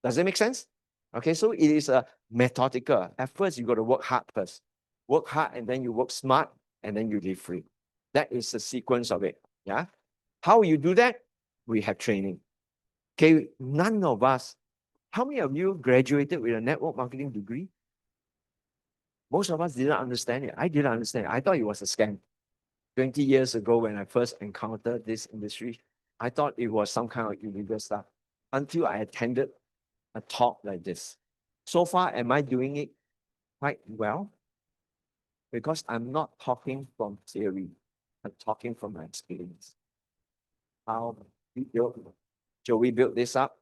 Does it make sense? Okay, so it is a methodical. At first, you got to work hard first. Work hard, and then you work smart, and then you live free. That is the sequence of it. Yeah. How you do that? We have training. Okay, none of us. How many of you graduated with a network marketing degree? Most of us didn't understand it. I didn't understand it. I thought it was a scam. 20 years ago, when I first encountered this industry, I thought it was some kind of illegal stuff until I attended a talk like this. So far, am I doing it quite well? Because I'm not talking from theory, I'm talking from my experience. How Joey built this up,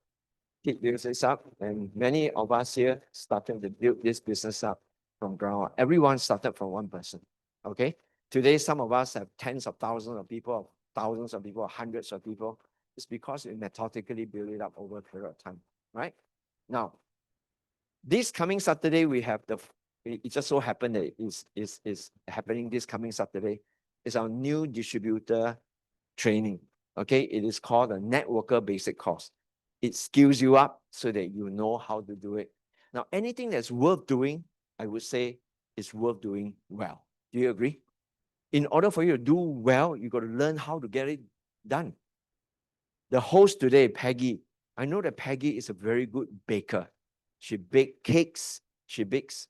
Kit built this up, and many of us here started to build this business up from ground up. Everyone started from one person, okay? Today, some of us have tens of thousands of people, thousands of people, hundreds of people. It's because we methodically build it up over a period of time, right? Now, this coming Saturday, we have it just so happened that it is happening this coming Saturday. It's our new distributor training, okay? It is called a Networker Basic Course. It skills you up so that you know how to do it. Now, anything that's worth doing, I would say is worth doing well. Do you agree? In order for you to do well, you got to learn how to get it done. The host today, Peggy, I know that Peggy is a very good baker. She bakes cakes, she bakes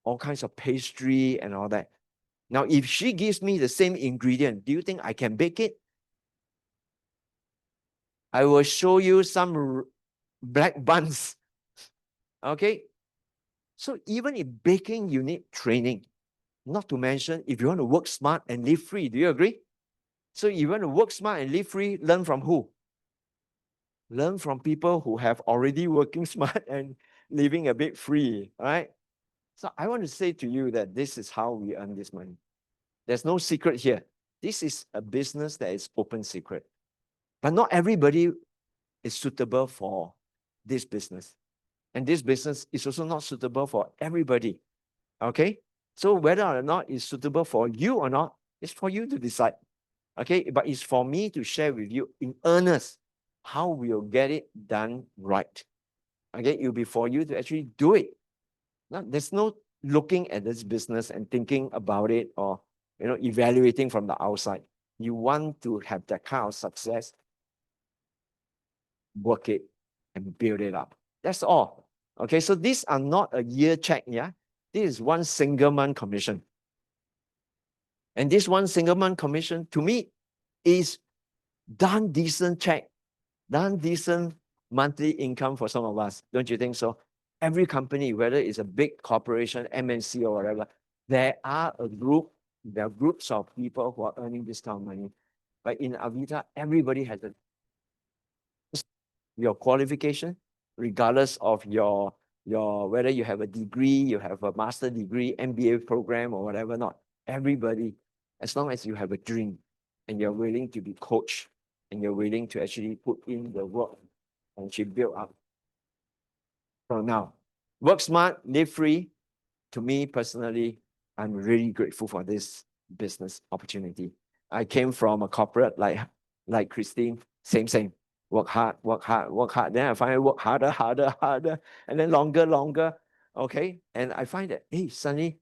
all kinds of pastry and all that. Now, if she gives me the same ingredient, do you think I can bake it? I will show you some black buns. Okay? So even in baking, you need training. Not to mention, if you want to work smart and live free, do you agree? So you want to work smart and live free, learn from who? Learn from people who have already working smart and living a bit free, right? So I want to say to you that this is how we earn this money. There's no secret here. This is a business that is open secret. But not everybody is suitable for this business. And this business is also not suitable for everybody. Okay? So whether or not it's suitable for you or not, it's for you to decide. Okay? But it's for me to share with you in earnest how we'll get it done right. Okay? It'll be for you to actually do it. Now, there's no looking at this business and thinking about it or evaluating from the outside. You want to have that kind of success, work it and build it up. That's all. Okay, so these are not a year check, yeah? This is one single month commission. And this one single month commission, to me, is darn decent check, darn decent monthly income for some of us. Don't you think so? Every company, whether it's a big corporation, MNC or whatever, there are groups of people who are earning this kind of money. But in Avita, everybody has your qualification, regardless of your whether you have a degree, you have a master degree, MBA program or whatever not. Everybody, as long as you have a dream and you're willing to be coached and you're willing to actually put in the work and she build up. So now, work smart, live free. To me personally, I'm really grateful for this business opportunity. I came from a corporate like Christine, same. Work hard, work hard, work hard. Then I find I work harder, and then longer. Okay. And I find that, hey, suddenly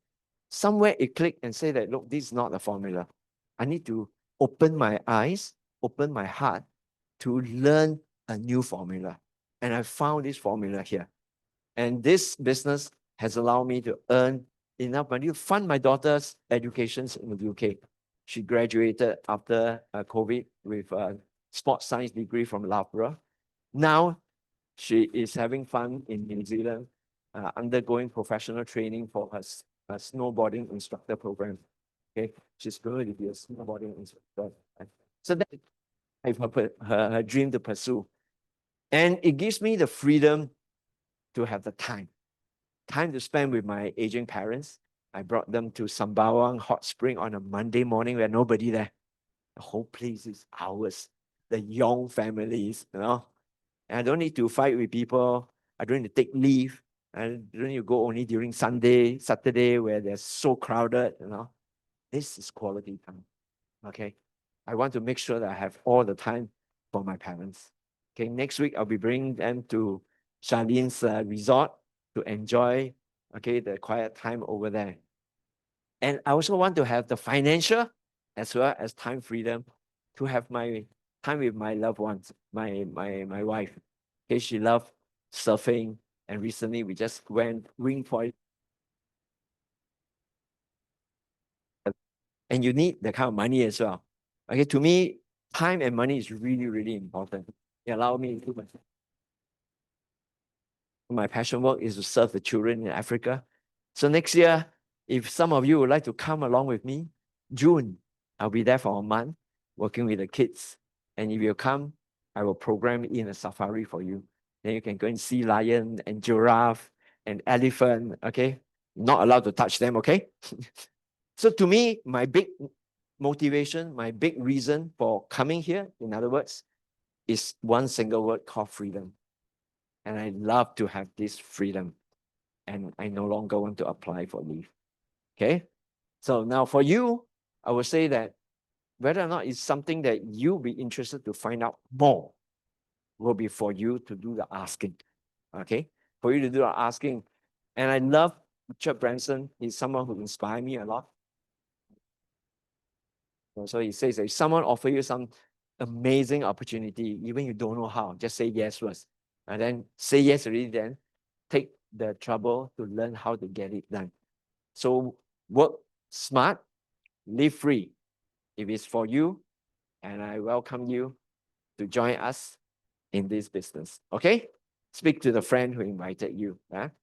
somewhere it clicked and say that, look, this is not the formula. I need to open my eyes, open my heart to learn a new formula. And I found this formula here. And this business has allowed me to earn enough money to fund my daughter's education in the UK. She graduated after COVID with a sports science degree from Loughborough. Now she is having fun in New Zealand, undergoing professional training for her snowboarding instructor program. Okay, she's going to be a snowboarding instructor. So that's her dream to pursue. And it gives me the freedom to have the time to spend with my aging parents. I brought them to Sembawang Hot Spring on a Monday morning where nobody there. The whole place is ours. The Yong families, And I don't need to fight with people. I don't need to take leave. I don't need to go only during Sunday, Saturday where they're so crowded, This is quality time. Okay. I want to make sure that I have all the time for my parents. Okay. Next week, I'll be bringing them to Charlene's resort to enjoy, the quiet time over there. And I also want to have the financial as well as time freedom to have my time with my loved ones, my wife. Okay, she loves surfing, and recently we just went wing point. And you need that kind of money as well. Okay, to me, time and money is really, really important. It allows me to my passion work is to serve the children in Africa. So next year, if some of you would like to come along with me, June, I'll be there for a month working with the kids. And if you come, I will program in a safari for you. Then you can go and see lion and giraffe and elephant, okay? Not allowed to touch them, okay? So to me, my big motivation, my big reason for coming here, in other words, is one single word called freedom. And I love to have this freedom. And I no longer want to apply for leave. Okay? So now for you, I would say that whether or not it's something that you'll be interested to find out more, will be for you to do the asking. Okay, for you to do the asking. And I love Richard Branson. He's someone who inspired me a lot. So he says, if someone offer you some amazing opportunity, even you don't know how, just say yes first. And then say yes already, then take the trouble to learn how to get it done. So work smart, live free. If it's for you, and I welcome you to join us in this business. Okay? Speak to the friend who invited you.